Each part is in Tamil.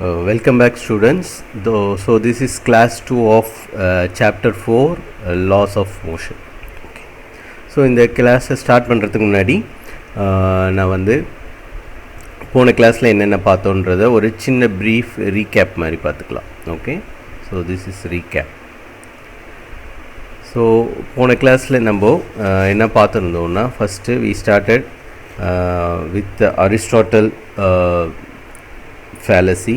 Welcome back students. So this is class 2 of chapter 4 laws of motion. Okay. So இந்த கிளாஸை ஸ்டார்ட் பண்ணுறதுக்கு முன்னாடி நான் வந்து போன கிளாஸில் என்னென்ன பார்த்தோன்றதை ஒரு சின்ன ப்ரீஃப் ரீகேப் மாதிரி பார்த்துக்கலாம். Okay, so this is recap. So போன கிளாஸில் நம்ம என்ன பார்த்துருந்தோம்னா, first we started with Aristotle fallacy.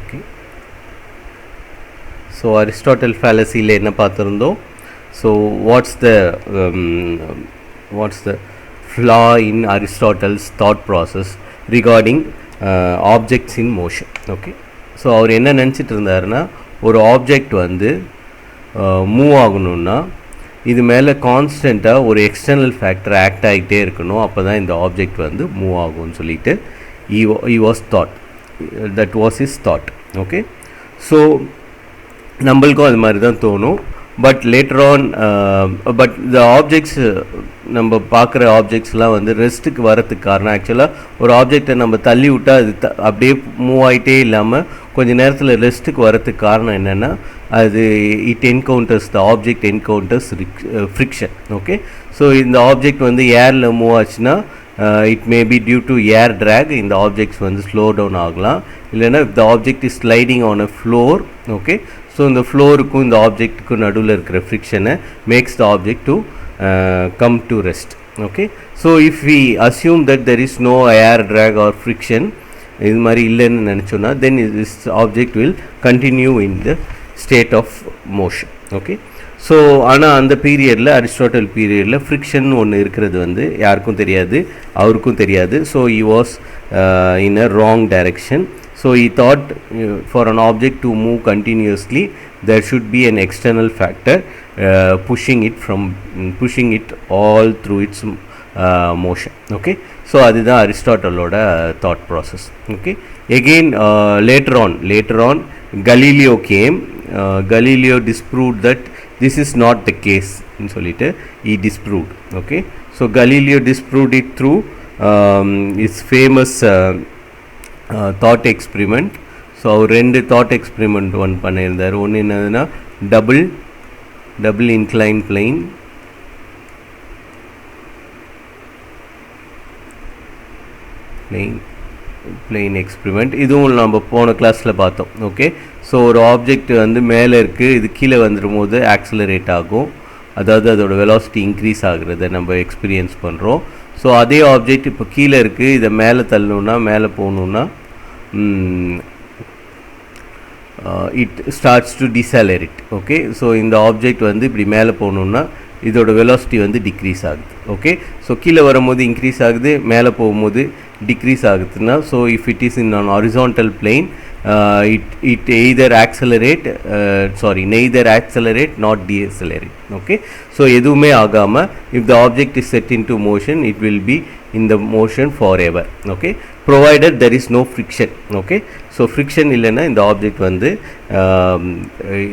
Okay, so Aristotle fallacy le enna paathirundom. So what's the flaw in Aristotle's thought process regarding objects in motion. Okay, so அவர் என்ன நினச்சிட்டு இருந்தாருன்னா, ஒரு ஆப்ஜெக்ட் வந்து மூவ் ஆகணும்னா இது மேலே கான்ஸ்டண்ட்டாக ஒரு எக்ஸ்டர்னல் ஃபேக்டர் ஆக்ட் ஆகிட்டே இருக்கணும், அப்போ தான் இந்த ஆப்ஜெக்ட் வந்து மூவ் ஆகும்னு சொல்லிட்டு he was thought, that was his thought. Okay, so நம்மளுக்கும் அது மாதிரி தான் தோணும். பட் லேட்டர் ஆன் பட் இந்த ஆப்ஜெக்ட்ஸ் நம்ம பார்க்குற ஆப்ஜெக்ட்ஸ்லாம் வந்து ரெஸ்ட்டுக்கு வரத்துக்கு காரணம், ஆக்சுவலாக ஒரு ஆப்ஜெக்டை நம்ம தள்ளி விட்டால் அது அப்படியே மூவ் ஆகிட்டே இல்லாமல் கொஞ்சம் நேரத்தில் ரெஸ்ட்டுக்கு வரத்துக்கு காரணம் என்னென்னா, அது the object encounters friction. Okay, so இந்த ஆப்ஜெக்ட் வந்து ஏரில் மூவ் ஆச்சுன்னா it may be due to air drag, இந்த ஆப்ஜெக்ட்ஸ் வந்து ஸ்லோ டவுன் ஆகலாம். இல்லைன்னா the object is sliding on a floor. Okay, so இந்த ஃப்ளோருக்கும் இந்த ஆப்ஜெக்ட்டுக்கும் நடுவில் இருக்கிற ஃப்ரிக்ஷனை makes the object to come to rest. Okay, so if we assume that there is no air drag or friction, இது மாதிரி இல்லைன்னு நினச்சோன்னா, then this object will continue in the state of motion. Okay, so ஆனால் அந்த பீரியடில், அரிஸ்டாட்டில் பீரியடில் ஃப்ரிக்ஷன் ஒன்று இருக்கிறது வந்து யாருக்கும் தெரியாது, அவருக்கும் தெரியாது. So he was in a wrong direction. So he thought for an object to move continuously there should be an external factor pushing it all through its motion. Okay, so அதுதான் அரிஸ்டாட்டிலோட thought process. Okay, again later on Galileo came. Galileo disproved that this is not the case ன்னு சொல்லிட்டு he disproved. Okay, so Galileo disproved it through his famous thought experiment. So அவர் 2 தாட் எக்ஸ்பிரிமெண்ட் ஒன் பண்ணியிருந்தார். ஒன்று என்னதுன்னா டபுள் இன்க்ளைன் பிளெயின் எக்ஸ்பிரிமெண்ட். இதுவும் நம்ம போன கிளாஸில் பார்த்தோம். ஓகே, ஸோ ஒரு ஆப்ஜெக்ட் வந்து மேலே இருக்குது, இது கீழே வந்துடும் போது ஆக்சிலரேட் ஆகும், அதாவது அதோட வெலாசிட்டி இன்க்ரீஸ் ஆகுறத நம்ம எக்ஸ்பீரியன்ஸ் பண்ணுறோம். ஸோ அதே ஆப்ஜெக்ட் இப்போ கீழே இருக்குது, இதை மேலே தள்ளணுன்னா, மேலே போகணுன்னா it starts to decelerate. Okay, so இந்த ஆப்ஜெக்ட் வந்து இப்படி மேலே போகணுன்னா இதோட வெலாசிட்டி வந்து டிக்ரீஸ் ஆகுது. ஓகே, ஸோ கீழே வரும்போது இன்க்ரீஸ் ஆகுது, மேலே போகும்போது டிக்ரீஸ் ஆகுதுன்னா, so if it is in on horizontal plane it neither accelerate not decelerate. Okay, so எதுவுமே ஆகாமல் if the object is set into motion it will be in the motion forever. Okay, provided there is no friction. Okay, so friction இல்லைன்னா இந்த ஆப்ஜெக்ட் வந்து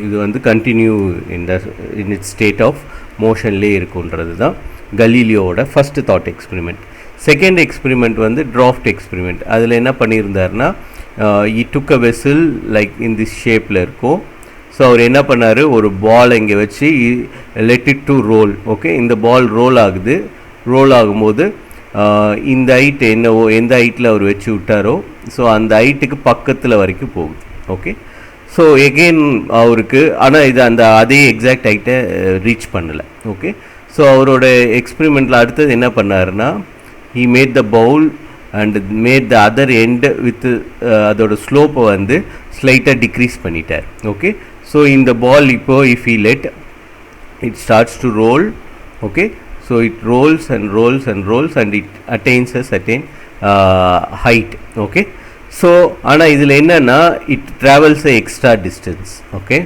இது வந்து continue in its state of motionலே இருக்குன்றது தான் கலீலியோவோட first thought experiment. Second experiment வந்து டிராஃப்ட் எக்ஸ்பெரிமெண்ட். அதில் என்ன பண்ணியிருந்தாருன்னா, he took a vessel like in this ஷேப்பில் இருக்கும். ஸோ அவர் என்ன பண்ணார், ஒரு பால் இங்கே வச்சு let it to roll. Okay, இந்த பால் ரோல் ஆகும்போது இந்த ஹைட் என்னவோ, எந்த ஹைட்டில் அவர் வச்சு விட்டாரோ, ஸோ அந்த ஹைட்டுக்கு பக்கத்தில் வரைக்கும் போகுது. ஓகே, ஸோ எகெயின் அவருக்கு, ஆனால் இது அதே எக்ஸாக்ட் ஹைட்டை ரீச் பண்ணலை. ஓகே, ஸோ அவரோட எக்ஸ்பெரிமெண்ட்டில் அடுத்தது என்ன பண்ணாருன்னா, he made the bowl and made the other end with அதோட ஸ்லோப்பை வந்து ஸ்லைட்டாக டிக்ரீஸ் பண்ணிட்டார். ஓகே, ஸோ இந்த பால் இப்போ if he let it starts to roll. Okay, so it rolls and it attains a certain height. Okay, so ஆனால் இதில் என்னென்னா it travels a extra distance. Okay,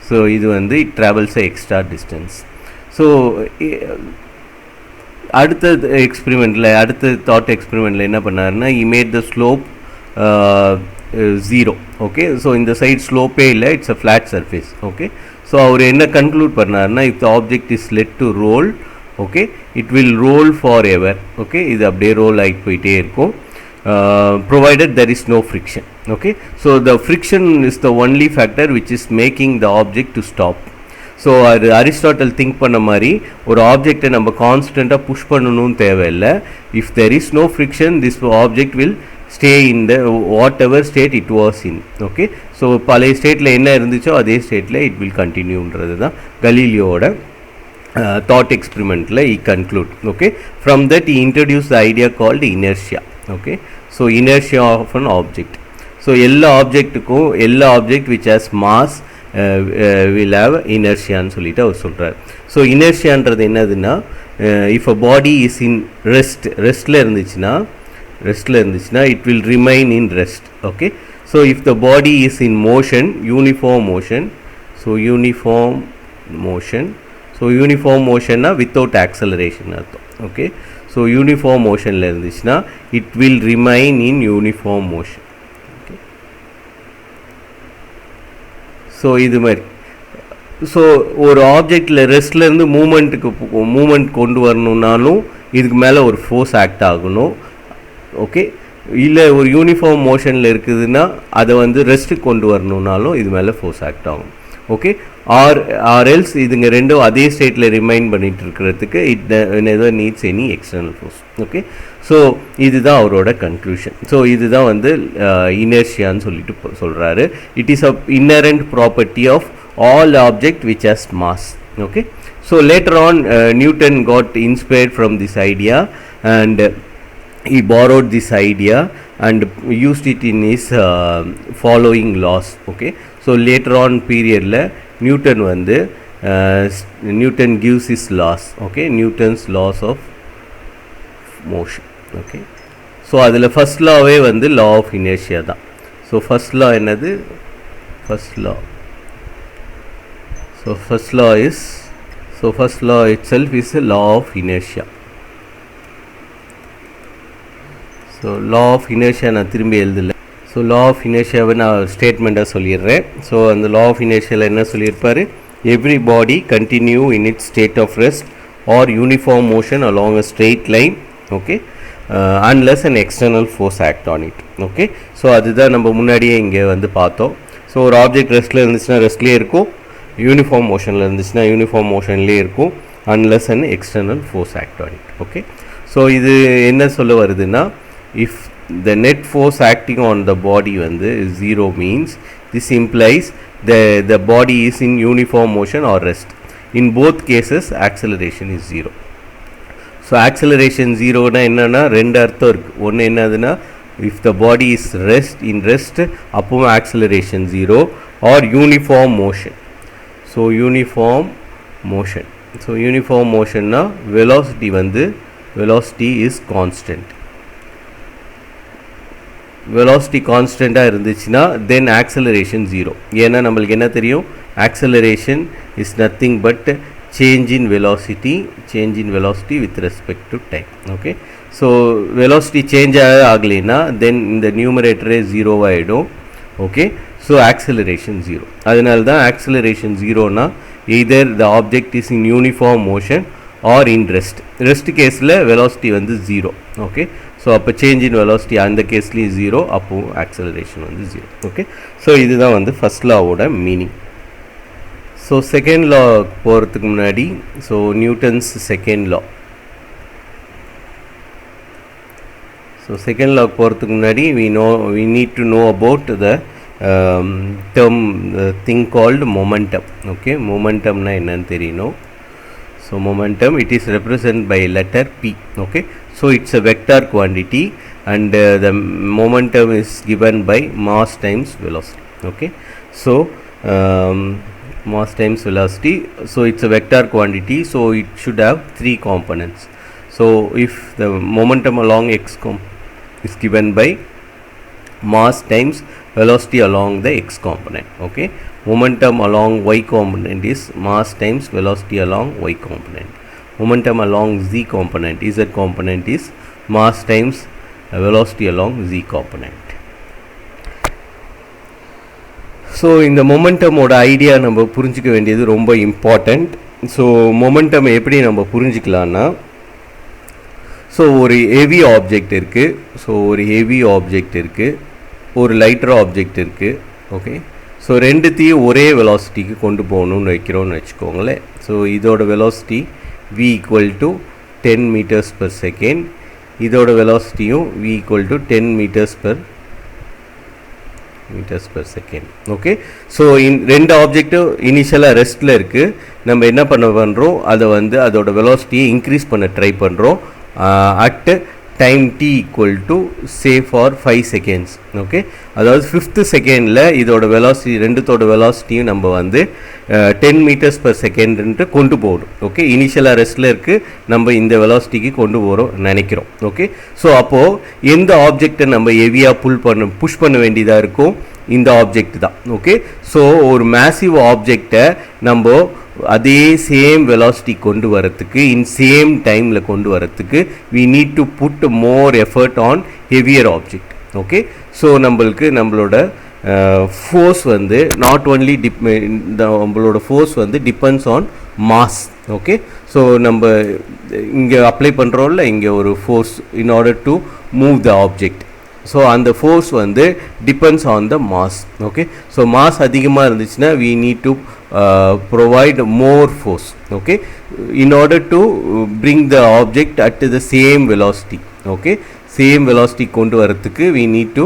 so இது வந்து it travels a extra distance. So அடுத்த தாட் எக்ஸ்பெரிமெண்ட்டில் என்ன பண்ணாருன்னா, he made the slope 0. Okay, so இந்த சைட் ஸ்லோப்பே இல்லை, it's a flat surface. Okay, so அவர் என்ன கன்க்ளூட் பண்ணார்னா, if the object is let to roll okay, it will roll forever, okay, இது அப்படியே roll ஆகிட்டு போயிட்டே இருக்கும், provided there is no friction, okay. So the friction is the only factor which is making the object to stop. So அது அரிஸ்டாட்டல் திங்க் பண்ண மாதிரி ஒரு ஆப்ஜெக்டை நம்ம கான்ஸ்டண்ட்டாக புஷ் பண்ணணும்னு தேவையில்லை. If there is no friction this object will stay in the whatever state it was in, okay. So பழைய ஸ்டேட்டில் என்ன இருந்துச்சோ அதே ஸ்டேட்டில் இட் வில் கண்டினியூன்றது தான் கலீலியோட தாட் எக்ஸ்பெரிமெண்ட்டில் he conclude, okay. From that he introduce the idea called inertia, okay. So inertia of an object. So எல்லா ஆப்ஜெக்ட்டுக்கும் எல்லா object which has mass will have inertia ன்னு சொல்லிட்டு அவர் சொல்கிறார். ஸோ இனர்ஷியான்றது என்னதுன்னா, if a body is in ரெஸ்ட்டில் இருந்துச்சுன்னா it will remain in rest, okay. So if the body is in motion, uniform மோஷன்னா வித்தவுட் ஆக்சலரேஷன் அர்த்தம், ஓகே. ஸோ யூனிஃபார்ம் மோஷனில் இருந்துச்சுன்னா it will remain in uniform motion. So இது மாதிரி ஸோ ஒரு ஆப்ஜெக்டில் ரெஸ்ட்லேருந்து மூமெண்ட் கொண்டு வரணுன்னாலும் இதுக்கு மேலே ஒரு ஃபோர்ஸ் ஆக்ட் ஆகணும், ஓகே. இல்லை ஒரு யூனிஃபார்ம் மோஷனில் இருக்குதுன்னா அதை வந்து ரெஸ்ட்டுக்கு கொண்டு வரணுன்னாலும் இது மேலே ஃபோர்ஸ் ஆக்ட் ஆகும், ஓகே. ஆர் எல்ஸ் இதுங்க ரெண்டும் அதே ஸ்டேட்டில் ரிமைன் பண்ணிட்டு இருக்கிறதுக்கு it never needs any external force, okay. So இதுதான் அவரோட கன்க்ளூஷன். ஸோ இதுதான் வந்து இனர்ஷியான்னு சொல்லிட்டு சொல்கிறாரு. It is a inherent property of all object which has mass, okay. So later on Newton got inspired from this idea and he borrowed this idea and used it in his following laws, okay. So later on period la Newton gives his laws, okay, Newton's laws of motion, okay. So adula first law வே வந்து law of inertia தான். So first law என்னது, first law itself is a law of inertia. So law of inertia நான் திரும்பி எழுதலை. ஸோ லா ஆஃப் இனர்ஷியாவை நான் ஸ்டேட்மெண்ட்டாக சொல்லிடுறேன். ஸோ அந்த லா ஆஃப் இனர்ஷியாவில் என்ன சொல்லியிருப்பார், every body continue in its state of rest or uniform motion along a straight line, okay, unless and external force act on it, okay. So அதுதான் நம்ம முன்னாடியே இங்கே வந்து பார்த்தோம். ஸோ ஒரு ஆப்ஜெக்ட் ரெஸ்ட்டில் இருந்துச்சுன்னா ரெஸ்ட்லேயே இருக்கும், யூனிஃபார்ம் மோஷனில் இருந்துச்சுன்னா யூனிஃபார்ம் மோஷன்லேயே இருக்கும், unless and external force act on it, okay. So இது என்ன சொல்ல வருதுன்னா, if the net force acting on the body வந்து is 0 means this implies the body is in uniform motion or rest. In both cases acceleration is 0. so acceleration 0 னா என்னன்னா ரெண்டு அர்த்தம் இருக்கு. ஒன்று என்னதுன்னா, if the body is in rest அப்போ acceleration 0 or uniform motion. so uniform motion னா velocity is constant. velocity கான்ஸ்டண்ட்டாக இருந்துச்சுன்னா தென் ஆக்சலரேஷன் 0. ஏன்னா நம்மளுக்கு என்ன தெரியும், acceleration is nothing but change in velocity with respect to time, okay. So velocity change ஆகலைன்னா தென் இந்த நியூமரேட்டரே 0 ஆகிடும், ஓகே. So acceleration 0. அதனால தான் ஆக்சலரேஷன் 0னா either the object is in uniform motion or in rest கேஸில் வெலாசிட்டி வந்து 0, ஓகே. ஸோ அப்போ சேஞ்ச் இன் வெலாசிட்டி அந்த கேஸ்லேயும் 0, அப்போது ஆக்சலரேஷன் வந்து 0, ஓகே. ஸோ இதுதான் வந்து ஃபஸ்ட் லாவோட மீனிங். ஸோ செகண்ட் லா போகிறதுக்கு முன்னாடி, so Newton's second law. So second law போகிறதுக்கு முன்னாடி we need to know about the thing called momentum, okay. momentumனா என்னன்னு தெரியணும். So momentum, it is represented by letter P, okay. So it's a vector quantity and the momentum is given by mass times velocity, okay. So mass times velocity, so it's a vector quantity, so it should have 3 components. So if the momentum along x is given by mass times velocity along the x component, okay. Momentum along y component is mass times velocity along y component. Momentum along z component, z component is mass times velocity along z component. So இந்த momentum ஓட ஐடியா நம்ம புரிஞ்சிக்க வேண்டியது ரொம்ப இம்பார்ட்டண்ட். ஸோ மொமெண்டம் எப்படி நம்ம புரிஞ்சிக்கலான்னா, ஸோ ஒரு ஹெவி ஆப்ஜெக்ட் இருக்குது, ஸோ ஒரு ஹெவி ஆப்ஜெக்ட் இருக்குது, ஒரு லைட்டர் ஆப்ஜெக்ட் இருக்குது. ஓகே, ஸோ ரெண்டுத்தையும் ஒரே வெலாசிட்டிக்கு கொண்டு போகணுன்னு வைக்கிறோன்னு வச்சுக்கோங்களேன். ஸோ இதோட velocity v equal to 10 meters per second, இதோட வெலாசிட்டியும் v equal to 10 meters per second. Okay, so ரெண்டு ஆப்ஜெக்டும் இனிஷியலாக ரெஸ்ட்டில் இருக்குது. நம்ம என்ன பண்ணுறோம், அதை வந்து அதோட வெலாசிட்டியை இன்க்ரீஸ் பண்ண ட்ரை பண்ணுறோம் at time t equal to say for 5 seconds. Okay, அதாவது 5th செகண்டில் இதோட வெலாசிட்டி ரெண்டுத்தோட வெலாசிட்டியும் நம்ம வந்து 10 மீட்டர்ஸ் பெர் செகண்ட்ன்ட்டு கொண்டு போகணும். ஓகே, இனிஷியலாக ரெஸ்ட்டில் இருக்குது, நம்ம இந்த வெலாசிட்டிக்கு கொண்டு போகிறோம் நினைக்கிறோம். ஓகே, ஸோ அப்போது எந்த ஆப்ஜெக்டை நம்ம ஹெவியாக புஷ் பண்ண வேண்டியதாக இருக்கும், இந்த ஆப்ஜெக்ட் தான். ஓகே, ஸோ ஒரு மேசிவ் ஆப்ஜெக்டை நம்ம அதே சேம் வெலாசிட்டி கொண்டு வரத்துக்கு, இன் சேம் டைமில் கொண்டு வரத்துக்கு we need to put more effort on heavier object. Okay, so நம்மளோட ஃபோர்ஸ் வந்து நாட் ஒன்லி நம்மளோட ஃபோர்ஸ் வந்து depends on mass. Okay, so நம்ம இங்கே அப்ளை பண்ணுறோம்ல, இங்கே ஒரு force in order to move the object. So அந்த ஃபோர்ஸ் வந்து depends on the mass. Okay, so mass அதிகமாக இருந்துச்சுன்னா we need to provide more force. Okay, in order to bring the object at the same velocity. Okay, same velocity கொண்டு வரதுக்கு we need to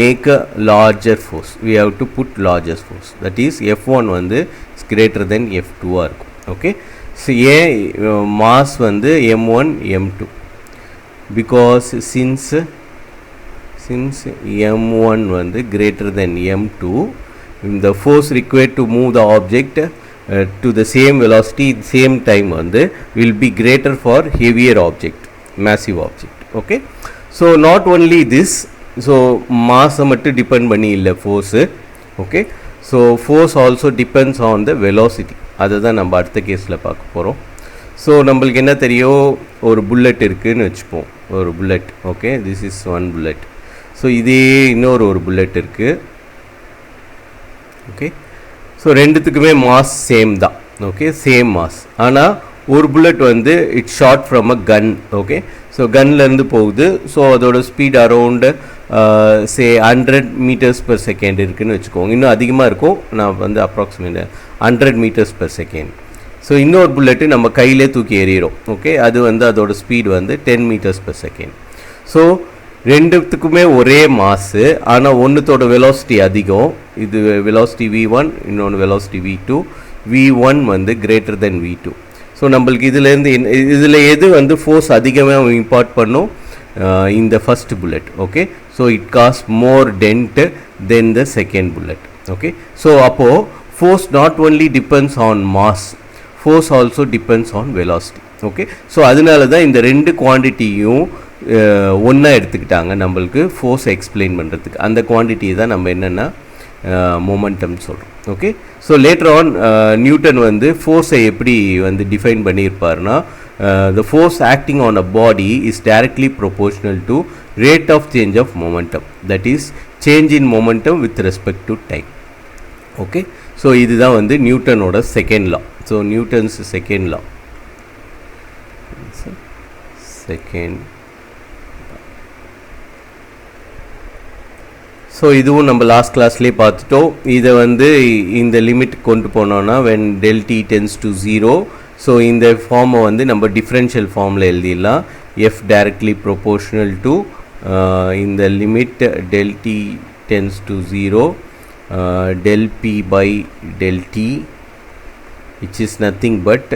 make a larger force. We have to put larger force, that is F1 வந்து greater than F2 இருக்கும். Okay, so ஏன் mass வந்து M1 M2, because since M1 வந்து greater than M2, the force required to move the object to the same velocity same time வந்து will be greater for heavier object, massive object. Okay, so not only this, so mass மட்டும் டிபெண்ட் பண்ணி இல்லை force. Okay, so force also depends on the velocity. அதை தான் நம்ம அடுத்த கேஸில் பார்க்க போகிறோம். ஸோ நம்மளுக்கு என்ன தெரியும், ஒரு புல்லட் இருக்குதுன்னு வச்சுப்போம், ஒரு bullet. Okay, this is one bullet. So இதே இன்னொரு புல்லட் இருக்குது. ஓகே, ஸோ ரெண்டுத்துக்குமே மாஸ் சேம் தான். Okay, same mass. ஆனால் ஒரு புல்லட் வந்து it's shot from a gun. Okay, so கன்லேருந்து போகுது. ஸோ அதோட speed around say 100 metres per second இருக்குதுன்னு வச்சுக்கோங்க. இன்னும் அதிகமாக இருக்கும், நான் வந்து approximate 100 metres per second. So இன்னொரு புல்லட்டு நம்ம கையிலே தூக்கி எறிகிறோம். ஓகே, அது வந்து அதோட ஸ்பீட் வந்து 10 மீட்டர்ஸ் பெர் செகண்ட். ஸோ ரெண்டுத்துக்குமே ஒரே மாசு, ஆனால் ஒன்றுத்தோட வெலாசிட்டி அதிகம். இது வெலாசிட்டி v1, இன்னொன்று வெலாசிட்டி v2. v1 வந்து கிரேட்டர் தென் v2. ஸோ நம்மளுக்கு இதில் எது வந்து ஃபோர்ஸ் அதிகமாக இம்பார்ட் பண்ணும், இந்த first bullet. Okay, so it cast more dent than the second bullet. Okay, so அப்போது force not only depends on mass, force also depends on velocity. Okay, so அதனால தான் இந்த ரெண்டு குவான்டிட்டியும் ஒன்றா எடுத்துக்கிட்டாங்க நம்மளுக்கு ஃபோர்ஸ் எக்ஸ்பிளைன் பண்ணுறதுக்கு. அந்த குவான்டிட்டியை தான் நம்ம என்னென்னா மொமெண்டம் சொல்கிறோம். Okay, so later on Newton வந்து ஃபோர்ஸை எப்படி வந்து define பண்ணியிருப்பார்னா, the force acting on a body is directly proportional to rate of change of momentum, that is change in momentum with respect to time. Okay, so இதுதான் வந்து நியூட்டனோட second law. So Newton's second law, second. So இதுவும் நம்ம லாஸ்ட் கிளாஸ்லேயே பார்த்துட்டோம். இதை வந்து இந்த லிமிட் கொண்டு போனோன்னா when del t tends to 0, so இந்த ஃபார்மை வந்து நம்ம டிஃப்ரென்ஷியல் ஃபார்மில் எழுதிடலாம். f directly proportional to இந்த limit del t tends to 0 del p by del t, which is nothing but,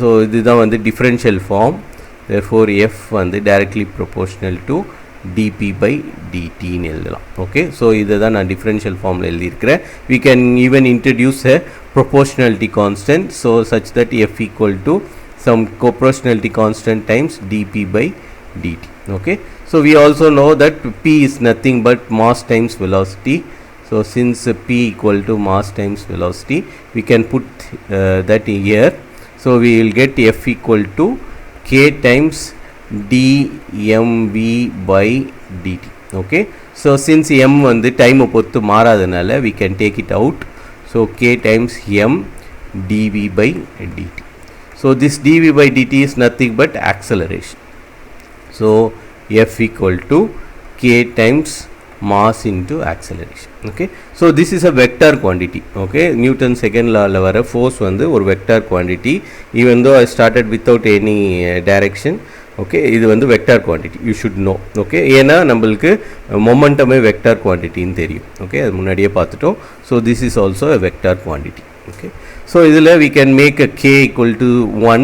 so இதுதான் வந்து டிஃப்ரென்ஷியல் ஃபார்ம். therefore f வந்து directly proportional to dp by dt ன்னு எழுதலாம். ஓகே, ஸோ இதை தான் நான் டிஃப்ரென்ஷியல் ஃபார்மில் எழுதியிருக்கிறேன். we can even introduce a proportionality constant, so such that f equal to some proportionality constant times dp by dt. Okay, so we also know that p is nothing but mass times velocity. So since p equal to mass times velocity, we can put that here. So we will get f equal to k times dmv by dt. Okay, so since m வந்து டைமை பொறுத்து மாறாதனால we can take it out. So k times m dv by dt. So this dv by dt is nothing but acceleration. So F equal to k times mass into acceleration. Okay, so this is a vector quantity. Okay, Newton's second law la vara force vandu or vector quantity, even though I started without any direction. Okay, இது வந்து vector quantity, you should know. Okay, ஏன்னா நம்மளுக்கு மொமெண்டமே வெக்டார் குவான்டிட்டின்னு தெரியும். ஓகே, அது முன்னாடியே பார்த்துட்டோம். So this is also a vector quantity. Okay, so இதில் we can make a k equal to 1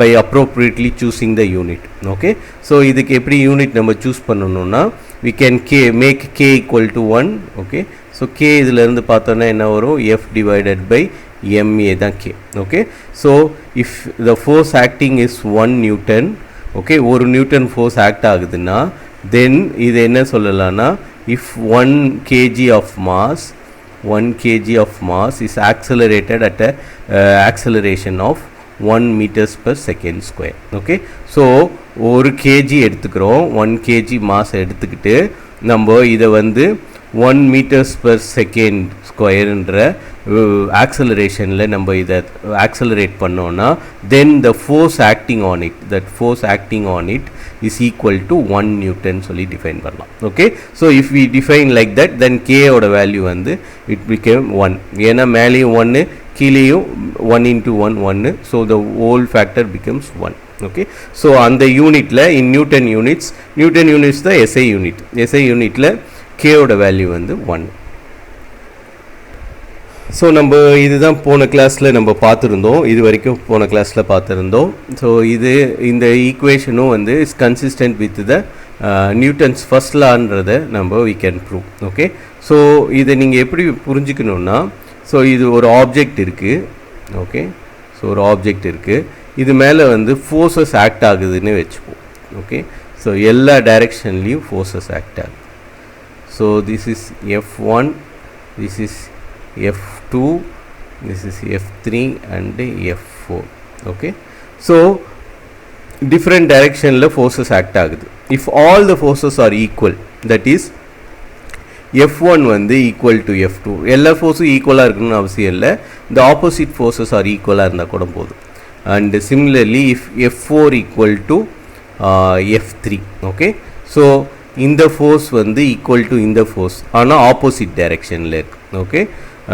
by appropriately choosing the unit. Okay, so இதுக்கு எப்படி யூனிட் நம்ம சூஸ் பண்ணணும்னா we can make k equal to 1. Okay, so k இதிலேருந்து பார்த்தோன்னா என்ன வரும், f divided by ma தான் k. Okay, so if the force acting is 1 Newton, okay, ஒரு நியூட்டன் ஃபோர்ஸ் ஆக்ட் ஆகுதுன்னா தென் இது என்ன சொல்லலாம்னா if 1 kg of mass 1 kg of mass is accelerated at a acceleration of 1 meters per second square. Okay, so ஒரு kg எடுத்துக்கிறோம், 1 kg மாஸ் எடுத்துக்கிட்டு நம்ம இதை வந்து 1 meters per second ஸ்கொயர்ன்ற ஆக்சலரேஷனில் நம்ம இதை ஆக்சலரேட் பண்ணோன்னா then the force acting on it, that force acting on it is equal to 1 newton சொல்லி டிஃபைன் பண்ணலாம். Okay, so if we define like that then கேயோட வேல்யூ வந்து இட் பிகேம் 1. ஏன்னா மேலேயும் 1 கீழேயும் 1 into 1 1, so the whole factor becomes 1. Okay, so அந்த யூனிட்டில் இன் நியூட்டன் யூனிட்ஸ் தான் எஸ்ஐ யூனிட். எஸ்ஐ யூனிட்டில் கேயோட வேல்யூ வந்து 1. ஸோ நம்ம இதுதான் போன கிளாஸில் நம்ம பார்த்துருந்தோம், இது வரைக்கும் போன கிளாஸில் பார்த்துருந்தோம். ஸோ இந்த ஈக்குவேஷனும் வந்து is consistent with the Newton's first லான்றதை நம்ம we can prove. Okay, so இதை நீங்கள் எப்படி புரிஞ்சுக்கணுன்னா, ஸோ இது ஒரு ஆப்ஜெக்ட் இருக்குது. ஓகே, ஸோ ஒரு ஆப்ஜெக்ட் இருக்குது, இது மேலே வந்து ஃபோர்ஸஸ் ஆக்ட் ஆகுதுன்னு வச்சுப்போம். ஓகே, ஸோ எல்லா டைரெக்ஷன்லேயும் ஃபோர்ஸஸ் ஆக்ட் ஆகுது. So this is F1, this is F2, this is F3 and F4. okay, so different direction la forces act ஆகுது. if all the forces are equal, that is F1 வந்து equal to F2, எல்லா ஃபோர்ஸும் ஈக்குவலாக இருக்கணும்னு அவசியம் இல்லை, the opposite forces are equalaக இருந்தால் கூட போதும். and similarly if F4 equal to F3, okay, so இந்த ஃபோர்ஸ் வந்து equal to இந்த ஃபோர்ஸ் ஆனால் ஆப்போசிட் டைரெக்ஷனில் இருக்கு. Okay,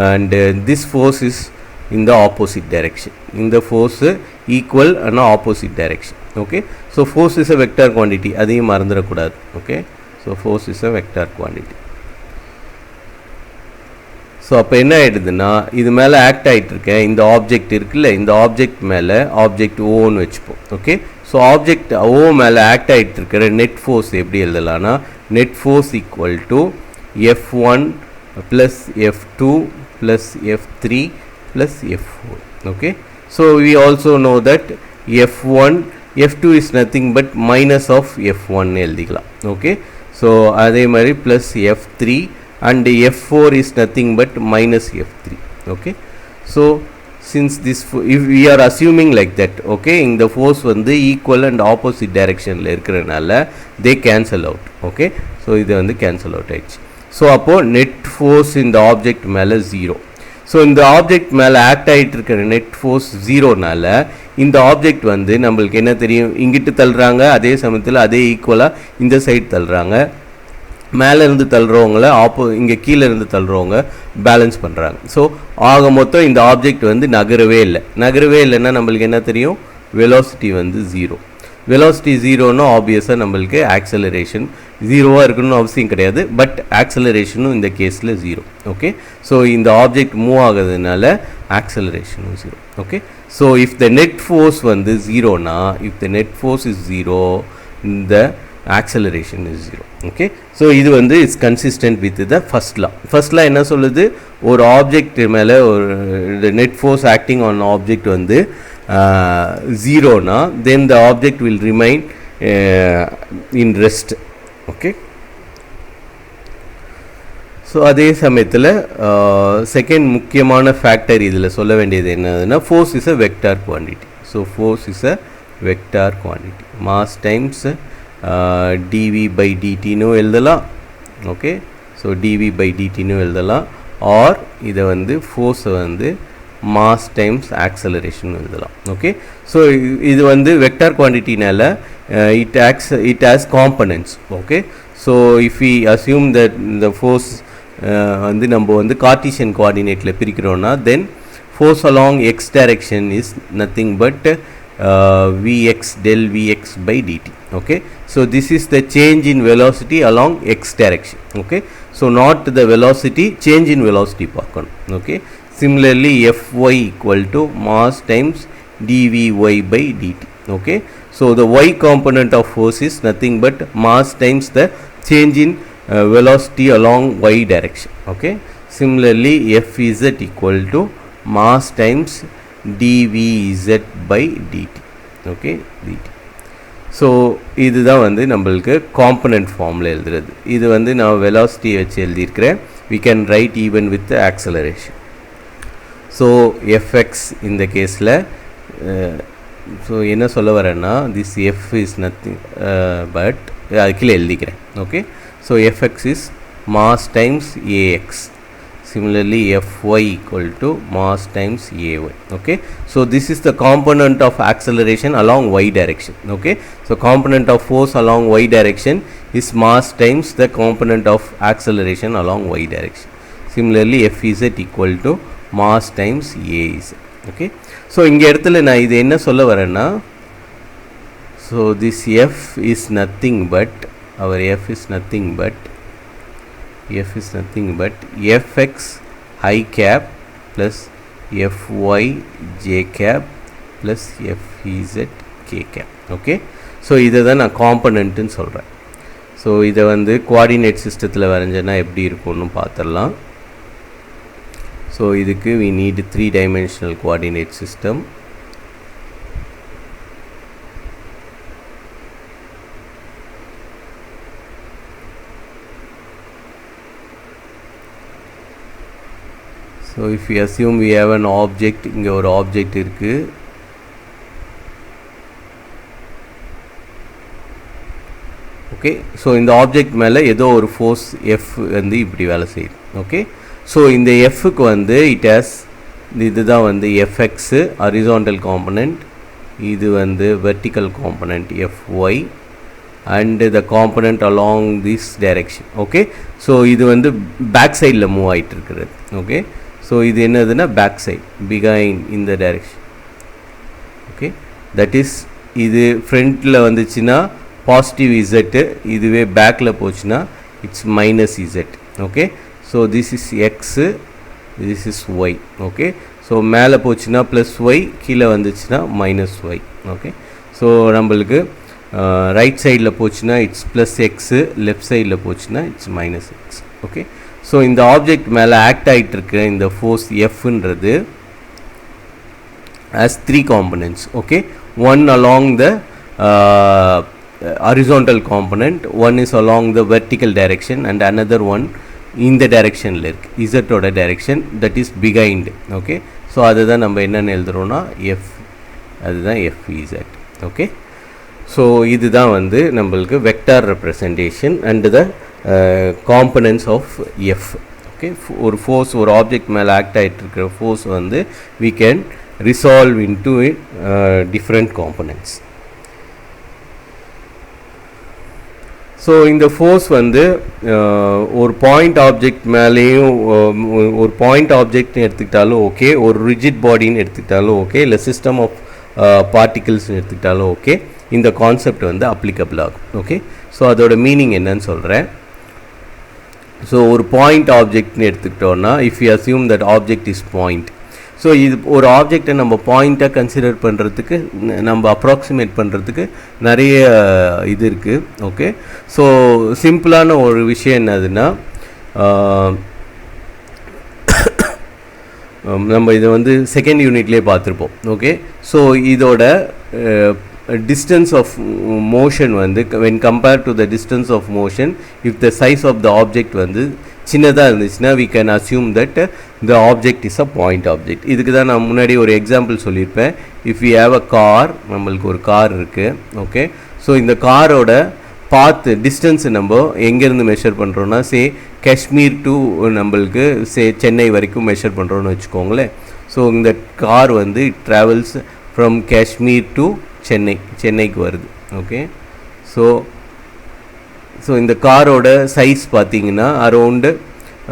and this force is in the opposite direction. in the force equal and opposite direction. okay, so force is a vector quantity, அதையும் மறந்துடக்கூடாது. okay, so force is a vector quantity. So அப்போ என்ன ஆகிடுதுன்னா இது மேலே ஆக்ட் ஆகிட்டு இருக்கேன், இந்த ஆப்ஜெக்ட் இருக்குல்ல, இந்த ஆப்ஜெக்ட் மேலே ஆப்ஜெக்ட் ஓன்னு வச்சுப்போம். ஓகே, ஸோ ஆப்ஜெக்ட் ஓ மேலே ஆக்ட் ஆகிட்டு இருக்கிற நெட் ஃபோர்ஸ் எப்படி எழுதலாம்னா net force equal to F1 plus F2 plus F3 plus F4. okay, so we also know that F2 is nothing but minus of F1 எழுதிக்கலாம். okay, so அதே மாதிரி plus F3 and F4 is nothing but minus F3. okay, so since this if we are assuming like that, okay, இந்த force வந்து equal and opposite directionல இருக்கிறனால they cancel out. okay, so இது வந்து cancel out ஆயிடுச்சு. ஸோ அப்போது நெட் ஃபோர்ஸ் இந்த ஆப்ஜெக்ட் மேலே 0. ஸோ இந்த ஆப்ஜெக்ட் மேலே ஆக்ட் ஆகிட்டு இருக்கிற நெட் ஃபோர்ஸ் 0னால இந்த ஆப்ஜெக்ட் வந்து நம்மளுக்கு என்ன தெரியும், இங்கிட்டு தள்ளுறாங்க, அதே சமயத்தில் அதே ஈக்குவலாக இந்த சைடு தள்ளுறாங்க, மேலே இருந்து தள்ளுறவங்கள இங்கே கீழே இருந்து தள்ளுறவங்க பேலன்ஸ் பண்ணுறாங்க. ஸோ ஆக மொத்தம் இந்த ஆப்ஜெக்ட் வந்து நகரவே இல்லைன்னா நம்மளுக்கு என்ன தெரியும், வெலாசிட்டி வந்து 0. வெலாசிட்டி 0ன்னா ஆப்வியஸாக நம்மளுக்கு ஆக்சலரேஷன் 0வாக இருக்கணும்னு அவசியம் கிடையாது, பட் ஆக்சலரேஷனும் இந்த கேஸில் 0. ஓகே, ஸோ இந்த ஆப்ஜெக்ட் மூவ் ஆகுறதுனால ஆக்சலரேஷனும் 0. Okay, so if the net force வந்து 0னா if the net force is 0 இந்த acceleration is 0. okay, so இது வந்து it's consistent with the first law என்ன சொல்லுது, ஒரு ஆப்ஜெக்ட் மேலே ஒரு net force acting on object வந்து 0னா then the object will remain in rest. okay, so அதே சமயத்தில் செகண்ட் முக்கியமான ஃபேக்டர் இதில் சொல்ல வேண்டியது என்னதுன்னா force is a vector quantity. So force is a vector quantity, mass times dv by dt னு எழுதலாம். Okay, so dv by dt னு எழுதலாம், ஆர் இதை வந்து ஃபோர்ஸை வந்து mass times acceleration எழுதலாம். Okay, so இது வந்து vector quantity நால it has components. Okay, so if we assume that the force வந்து நம்ம வந்து Cartesian coordinateல பிரிக்கிறோம்னா then force along x direction is nothing but Vx del Vx by dt. Okay, so this is the change in velocity along x direction. Okay, so not the velocity, change in velocity பார்க்கணும். Okay, similarly Fy equal to mass times dVy by dt. Okay, so the y component of force is nothing but mass times the change in velocity along y direction. Okay, similarly Fz equal to mass times dVz by dt. Okay, dt. So இதுதான் வந்து நம்மளுக்கு காம்பனண்ட் ஃபார்மில் எழுதுறது. இது வந்து நான் வெலாசிட்டி வச்சு எழுதியிருக்கிறேன். we can write even with the acceleration. So fx இந்த கேஸில் ஸோ என்ன சொல்ல வரேன்னா this f is nothing but அதுக்குள்ள எழுதிக்கிறேன். Okay, so fx is mass times ax. Similarly Fy equal to mass times Ay. Okay, so this is the component of acceleration along y direction. Okay, so component of force along y direction is mass times the component of acceleration along y direction. Similarly Fz equal to mass times Az. Okay, so இங்க இடத்துல நான் இது என்ன சொல்ல வரேன்னா, so this f is nothing but our f is nothing but fx I cap plus fy j cap plus fez k cap. Okay, so இதை தான் நான் காம்பனண்ட்டுன்னு சொல்கிறேன். ஸோ இதை வந்து கோஆர்டினேட் சிஸ்டத்தில் வரைஞ்சேன்னா எப்படி இருக்கும்னு பார்த்துடலாம். ஸோ இதுக்கு we need 3-dimensional coordinate system. So if we assume we have an object, இங்க ஒரு object இருக்கு. ஓகே, ஸோ இந்த ஆப்ஜெக்ட் மேலே ஏதோ ஒரு ஃபோர்ஸ் எஃப் வந்து இப்படி வேலை செய்யுது. ஓகே, ஸோ இந்த எஃப்க்கு வந்து இட் ஹேஸ் இதுதான் வந்து எஃப்எக்ஸு ஹரிசாண்டல் காம்பனண்ட், இது வந்து vertical component FY and the component along this direction. Okay, so இது வந்து பேக் சைடில் மூவ் ஆகிட்டு இருக்கிறது. ஓகே, ஸோ இது என்னதுன்னா பேக் சைட் பிகைன் இந்த டைரெக்ஷன். ஓகே, தட் இஸ் இது ஃப்ரண்ட்டில் வந்துச்சுன்னா பாசிட்டிவ் இசட்டு, இதுவே பேக்கில் போச்சுன்னா it's minus Z. Okay, so this is X, this is Y. Okay, so மேலே போச்சுன்னா ப்ளஸ் ஒய், கீழே வந்துச்சுன்னா மைனஸ் ஒய். ஓகே, ஸோ நம்மளுக்கு ரைட் சைடில் போச்சுன்னா இட்ஸ் ப்ளஸ் எக்ஸு, லெஃப்ட் சைடில் போச்சுன்னா it's minus X. Okay, so இந்த ஆப்ஜெக்ட் மேலே ஆக்ட் ஆகிட்டு இருக்க இந்த ஃபோர்ஸ் எஃப்ன்றது has 3 components. Okay, one along the horizontal component, one is along the vertical direction and another one in the direction இருக்கு z ஓட direction, that is behind. Okay, so அதுதான் நம்ம என்னென்னு எழுதுகிறோன்னா எஃப், அதுதான் FEZ. ஓகே, ஸோ இதுதான் வந்து நம்மளுக்கு vector representation and the components of F. Okay, ஒரு ஃபோர்ஸ் ஒரு ஆப்ஜெக்ட் மேலே ஆக்ட் ஆகிட்டு இருக்கிற ஃபோர்ஸ் வந்து we can resolve into different components. So இந்த ஃபோர்ஸ் வந்து ஒரு பாயிண்ட் ஆப்ஜெக்ட் மேலேயும் ஒரு பாயிண்ட் ஆப்ஜெக்ட்னு எடுத்துக்கிட்டாலும் ஓகே, ஒரு ரிஜிட் பாடின்னு எடுத்துக்கிட்டாலும் ஓகே, இல்லை சிஸ்டம் ஆஃப் பார்ட்டிகிள்ஸ்னு எடுத்துக்கிட்டாலும் ஓகே, இந்த கான்செப்ட் வந்து அப்ளிகபிள் ஆகும். ஓகே, ஸோ அதோட மீனிங் என்னன்னு சொல்கிறேன். ஸோ ஒரு பாயிண்ட் ஆப்ஜெக்ட்னு எடுத்துக்கிட்டோன்னா if you assume that object is point, so இது ஒரு ஆப்ஜெக்டை நம்ம பாயிண்ட்டாக கன்சிடர் பண்ணுறதுக்கு, நம்ம அப்ராக்சிமேட் பண்ணுறதுக்கு நிறைய இது இருக்குது. ஓகே, ஸோ சிம்பிளான ஒரு விஷயம் என்னதுன்னா, நம்ம இதை வந்து செகண்ட் யூனிட்லேயே பார்த்துருப்போம். ஓகே, ஸோ இதோட distance of motion வந்து when compared to the distance of motion, if the size of the object வந்து சின்னதாக இருந்துச்சுன்னா we can assume that the object is a point object. இதுக்கு தான் நான் முன்னாடி ஒரு எக்ஸாம்பிள் சொல்லியிருப்பேன். if we have a car, நம்மளுக்கு ஒரு கார் இருக்குது. ஓகே, ஸோ இந்த காரோட பாத் டிஸ்டன்ஸ் நம்ம எங்கேருந்து மெஷர் பண்ணுறோன்னா, சே காஷ்மீர் டு நம்மளுக்கு சே சென்னை வரைக்கும் மெஷர் பண்ணுறோன்னு வச்சுக்கோங்களேன். ஸோ இந்த கார் வந்து it travels from Kashmir to சென்னைக்கு வருது. ஓகே, ஸோ இந்த காரோட சைஸ் பார்த்தீங்கன்னா அரௌண்டு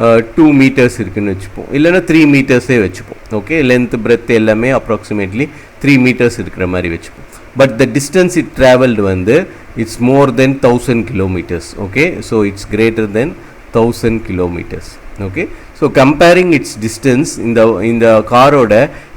2 meters இருக்குன்னு வச்சுப்போம், இல்லைன்னா 3 metersே வச்சுப்போம். ஓகே, லென்த் பிரெத் எல்லாமே அப்ராக்சிமேட்லி 3 meters இருக்கிற மாதிரி வச்சுப்போம். But the distance it travelled வந்து it's more than 1000 kilometers. Okay, so it's greater than 1000 kilometers. Okay, so comparing its distance இந்த காரோட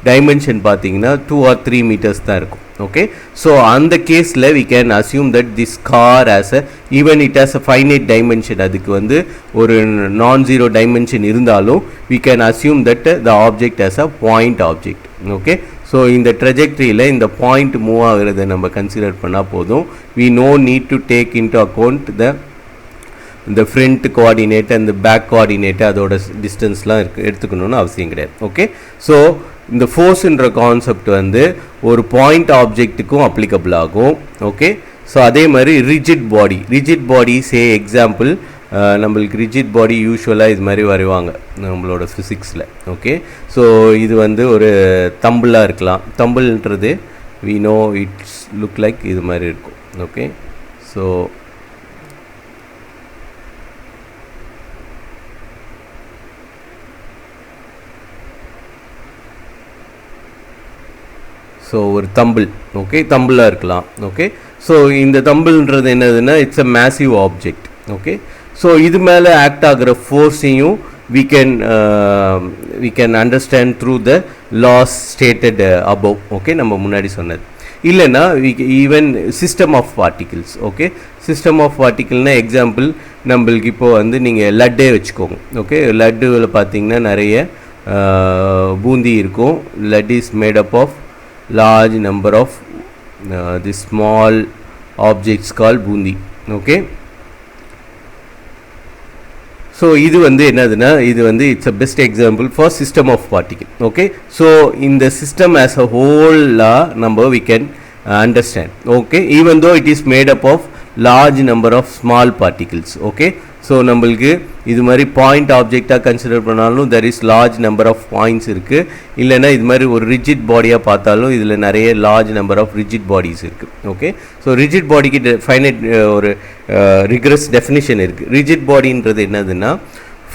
டைமென்ஷன் பார்த்தீங்கன்னா 2 or 3 meters தான் இருக்கும். ஓகே, ஸோ அந்த கேஸில் we can assume that this car as even it as a finite dimension, அதுக்கு வந்து ஒரு நான்-ஜீரோ டைமென்ஷன் இருந்தாலும் we can assume that the object as a point object. Okay, so இந்த ட்ரெஜெக்ட்ரியில் இந்த பாயிண்ட் மூவ் ஆகிறத நம்ம கன்சிடர் பண்ணால் போதும். We no need to take into account இந்த front coordinate and back coordinate அதோட டிஸ்டன்ஸ்லாம் எடுத்துக்கணும்னு அவசியம் கிடையாது. ஓகே, ஸோ இந்த ஃபோர்ஸுன்ற கான்செப்ட் வந்து ஒரு பாயிண்ட் ஆப்ஜெக்ட்டுக்கும் அப்ளிகபிள் ஆகும். ஓகே, ஸோ அதே மாதிரி ரிஜிட் பாடி சே எக்ஸாம்பிள் நம்மளுக்கு ரிஜிட் பாடி யூஸ்வலாக இது மாதிரி வரைவாங்க நம்மளோட ஃபிசிக்ஸில். ஓகே, ஸோ இது வந்து ஒரு தம்பிளாக இருக்கலாம். தம்பிள்ன்றது we know it's look like இது மாதிரி இருக்கும். ஓகே, ஸோ ஒரு தம்பிள். ஓகே, தம்பிளாக இருக்கலாம். ஓகே, ஸோ இந்த தம்பிள்ன்றது என்னதுன்னா it's a massive object. Okay, so இது மேலே ஆக்ட் ஆகிற ஃபோர்ஸையும் we can understand through the laws stated above. Okay, நம்ம முன்னாடி சொன்னது. இல்லைன்னா even system of particles. Okay, system of பார்ட்டிகிள்னா எக்ஸாம்பிள் நம்மளுக்கு இப்போது வந்து நீங்கள் லட்டே வச்சுக்கோங்க. ஓகே, லட்டுவில் பார்த்தீங்கன்னா நிறைய பூந்தி இருக்கும். Laddu is made up of large number of the small objects called bundi. Okay, so இது வந்து என்னதுன்னா இது வந்து it's a best example for system of particle. Okay, so in the system as a whole number we can understand. Okay, even though it is made up of large number of small particles. Okay, so நம்மளுக்கு இது மாதிரி பாயிண்ட் ஆப்ஜெக்டாக கன்சிடர் பண்ணாலும் there is large number of points இருக்குது. இல்லைன்னா இது மாதிரி ஒரு ரிஜிட் பாடியாக பார்த்தாலும் இதில் நிறைய large number of rigid bodies இருக்குது. ஓகே, ஸோ ரிஜிட் பாடிக்கு ஃபைனைட் ஒரு ரிக்ரஸ் டெஃபினிஷன் இருக்குது. ரிஜிட் பாடின்றது என்னதுன்னா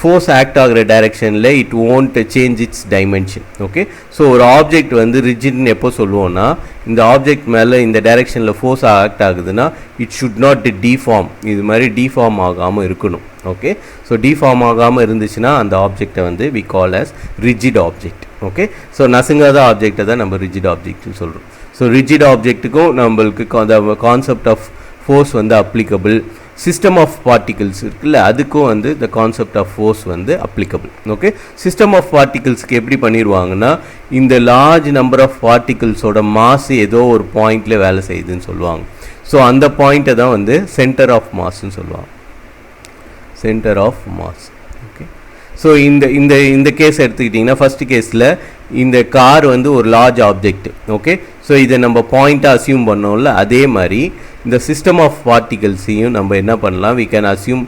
ஃபோர்ஸ் ஆக்ட் ஆகிற டைரெக்ஷனில் it won't change its dimension. Okay, so ஒரு ஆப்ஜெக்ட் வந்து ரிஜிட்னு எப்போ சொல்லுவோன்னா இந்த ஆப்ஜெக்ட் மேலே இந்த டைரெக்ஷனில் ஃபோர்ஸ் ஆக்ட் ஆகுதுன்னா இட் ஷுட் நாட் டிஃபார்ம். இது மாதிரி டிஃபார்ம் ஆகாமல் இருக்கணும். ஓகே, ஸோ டிஃபார்ம் ஆகாமல் இருந்துச்சுன்னா அந்த ஆப்ஜெக்டை வந்து we call as rigid object. Okay, so நசுங்காத ஆப்ஜெக்டை தான் நம்ம ரிஜிட் ஆப்ஜெக்ட்னு சொல்கிறோம். ஸோ ரிஜிட் ஆப்ஜெக்ட்டுக்கும் நம்மளுக்கு கான்செப்ட் ஆஃப் ஃபோர்ஸ் வந்து அப்ளிகபிள். சிஸ்டம் ஆஃப் பார்ட்டிகிள்ஸ் இருக்குல்ல அதுக்கும் வந்து த கான்செப்ட் ஆஃப் ஃபோர்ஸ் வந்து அப்ளிகபிள். ஓகே, சிஸ்டம் ஆஃப் பார்ட்டிகிள்ஸ்க்கு எப்படி பண்ணிடுவாங்கன்னா இந்த லார்ஜ் நம்பர் ஆஃப் பார்ட்டிகிள்ஸோட மாஸ் ஏதோ ஒரு பாயிண்டில் வேலை செய்யுதுன்னு சொல்லுவாங்க. ஸோ அந்த பாயிண்ட்டை தான் வந்து சென்டர் ஆஃப் மாஸ்ன்னு சொல்லுவாங்க. Centre of mass. Okay, so இந்த கேஸ் எடுத்துக்கிட்டிங்கன்னா ஃபஸ்ட்டு கேஸில் இந்த கார் வந்து ஒரு லார்ஜ் ஆப்ஜெக்ட். ஓகே, ஸோ இதை நம்ம பாயிண்ட்டாக அசியூம் பண்ணோம்ல அதே மாதிரி இந்த சிஸ்டம் ஆஃப் பார்ட்டிகல்ஸையும் நம்ம என்ன பண்ணலாம் வி கேன் அசியூம்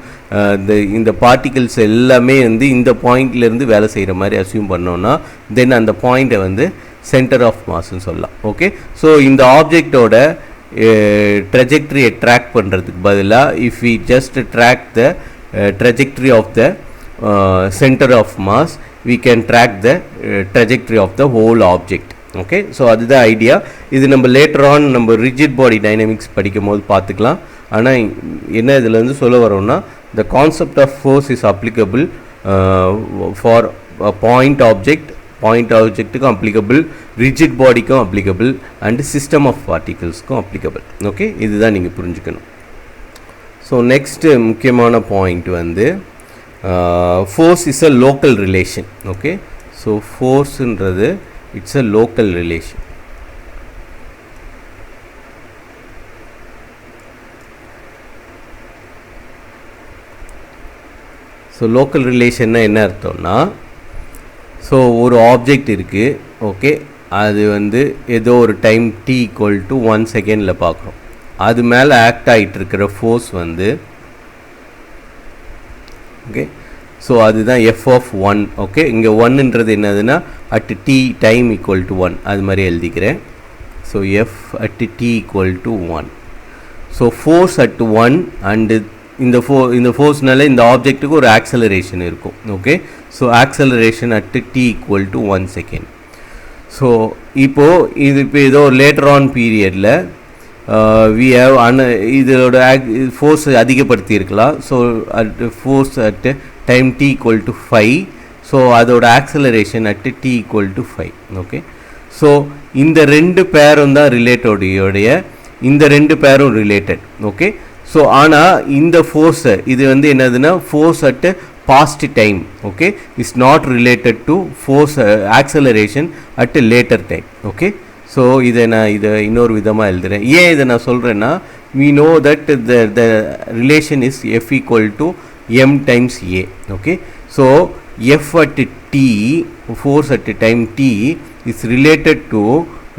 இந்த பார்ட்டிகல்ஸ் எல்லாமே வந்து இந்த பாயிண்ட்லேருந்து வேலை செய்கிற மாதிரி அசியூம் பண்ணோன்னா தென் அந்த பாயிண்ட்டை வந்து சென்டர் ஆஃப் மாஸ்ன்னு சொல்லலாம். ஓகே, ஸோ இந்த ஆப்ஜெக்டோட ட்ரெஜெக்டரியை ட்ராக் பண்ணுறதுக்கு பதிலாக if we just track the trajectory of the center of mass we can track the trajectory of the whole object. Okay, so அதுதான் ஐடியா. இது நம்ம லேட்டர் ஆன் நம்ம ரிஜிட் பாடி டைனமிக்ஸ் படிக்கும் போது பார்த்துக்கலாம். ஆனால் என்ன இதில் வந்து சொல்ல வரோம்னா the concept of force is applicable for point ஆப்ஜெக்ட்டுக்கும் அப்ளிகபிள், ரிஜிட் பாடிக்கும் அப்ளிகபிள் அண்ட் சிஸ்டம் ஆஃப் பார்ட்டிகல்ஸ்க்கும் அப்ளிகபிள். ஓகே, இதுதான் நீங்கள் புரிஞ்சுக்கணும். ஸோ நெக்ஸ்ட்டு முக்கியமான பாயிண்ட் வந்து force is a local relation. Okay, so ஃபோர்ஸுன்றது it's a local relation. So local ரிலேஷன்னா என்ன அர்த்தம்னா ஸோ ஒரு ஆப்ஜெக்ட் இருக்குது. ஓகே, அது வந்து ஏதோ ஒரு டைம் t = 1 செகண்டில் பார்க்குறோம். அது மேலே ஆக்ட் ஆகிட்டு இருக்கிற ஃபோர்ஸ் வந்து ஓகே ஸோ அதுதான் எஃப் ஆஃப் ஒன். ஓகே, இங்கே ஒன்னுன்றது என்னதுன்னா at T time equal to one, அது மாதிரி எழுதிக்கிறேன். So F at D equal to one. So force at one and இந்த ஃபோர்ஸ்னால இந்த ஆப்ஜெக்ட்டுக்கு ஒரு ஆக்சலரேஷன் இருக்கும். Okay, so acceleration at D equal to 1 second. So இப்போது இப்போ ஏதோ லேட்டர் ஆன் பீரியடில் வி ஹேவ் இதோட ஃபோர்ஸ் அதிகப்படுத்தியிருக்கலாம். So at force at time T equal to 5. So அதோட acceleration at D equal to 5. Okay, so இந்த ரெண்டு பேரும் தான் ரிலேட்டோடைய, இந்த ரெண்டு பேரும் ரிலேட்டட். ஓகே, ஸோ ஆனால் இந்த ஃபோர்ஸை இது வந்து என்னதுன்னா force at past time. Okay, is not related to force acceleration at later time. Okay, so இதை இன்னொரு விதமாக எழுதுகிறேன். ஏன் இதை நான் சொல்கிறேன்னா, we know that the relation is F equal to m times a. Okay, so F at t, force at time t, is related to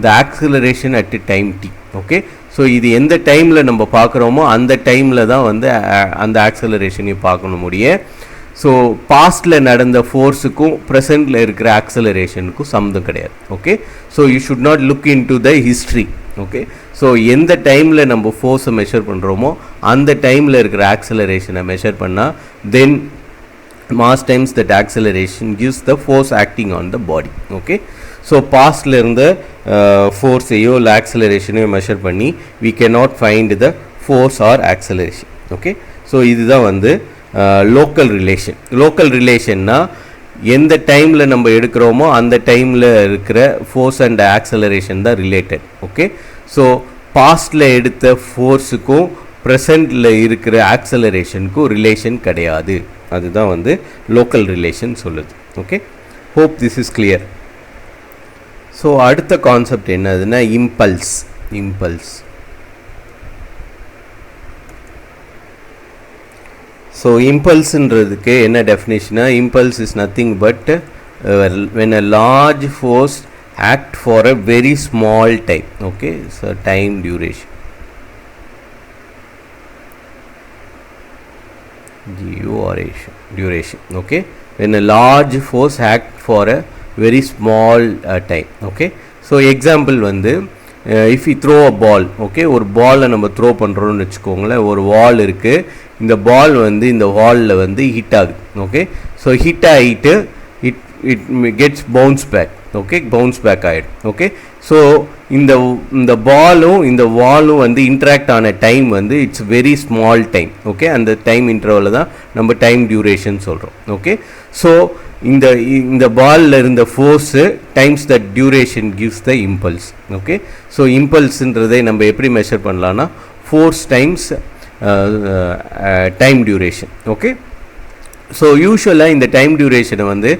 the acceleration at time t. Okay, so இது எந்த டைமில் நம்ம பார்க்குறோமோ அந்த டைமில் தான் வந்து அந்த ஆக்சலரேஷனையும் பார்க்கணும் முடியும். ஸோ பாஸ்டில் நடந்த ஃபோர்ஸுக்கும் ப்ரெசென்ட்டில் இருக்கிற ஆக்சலரேஷனுக்கும் சம்மந்தம் கிடையாது. Okay, so you should not look in to the history. Okay, so எந்த டைமில் நம்ம ஃபோர்ஸை மெஷர் பண்ணுறோமோ அந்த டைமில் இருக்கிற ஆக்சலரேஷனை மெஷர் பண்ணால் தென் mass times that acceleration gives the force acting on the body. Okay, so pastல இருந்த ஃபோர்ஸையோ இல்லை ஆக்சலரேஷனையோ மெஷர் பண்ணி we cannot find the force or acceleration. Okay, so இதுதான் வந்து லோக்கல் ரிலேஷன். லோக்கல் ரிலேஷன்னா எந்த டைமில் நம்ம எடுக்கிறோமோ அந்த டைமில் இருக்கிற ஃபோர்ஸ் அண்ட் ஆக்சலரேஷன் தான் ரிலேட்டட். ஓகே, ஸோ பாஸ்டில் எடுத்த ஃபோர்ஸுக்கும் ப்ரெசண்டில் இருக்கிற ஆக்சலரேஷனுக்கும் ரிலேஷன் கிடையாது. அதுதான் வந்து லோக்கல் ரிலேஷன் சொல்லுது. Okay, hope this is clear. So அடுத்த கான்செப்ட் என்னதுன்னா இம்பல்ஸ். ஸோ இம்பல்ஸுன்றதுக்கு என்ன டெஃபினேஷனா, impulse is nothing but when a large force act for a very small time. Okay, so time duration, duration. Okay, when a large force act for a very small time. Okay, so example வந்து if you throw a ball. Okay, ஒரு பாலை நம்ம த்ரோ பண்ணுறோன்னு வச்சுக்கோங்களேன். ஒரு வால் இருக்குது, இந்த பால் வந்து இந்த வாலில் வந்து ஹிட் ஆகுது. ஓகே, ஸோ ஹிட் ஆகிட்டு it gets bounce back. Okay, bounce back ஆகிடும். ஓகே, ஸோ இந்த பாலும் இந்த வாலும் வந்து இன்ட்ராக்ட் ஆன டைம் வந்து it's very small time. Okay, அந்த டைம் இன்டர்வலில் தான் நம்ம டைம் டியூரேஷன் சொல்கிறோம். ஓகே, ஸோ இந்த பாலில் இருந்த force times that duration gives the impulse. Okay, so இம்பல்ஸுன்றதை நம்ம எப்படி மெஷர் பண்ணலான்னா force times time duration. Okay, so யூஸ்வலாக இந்த டைம் டியூரேஷனை வந்து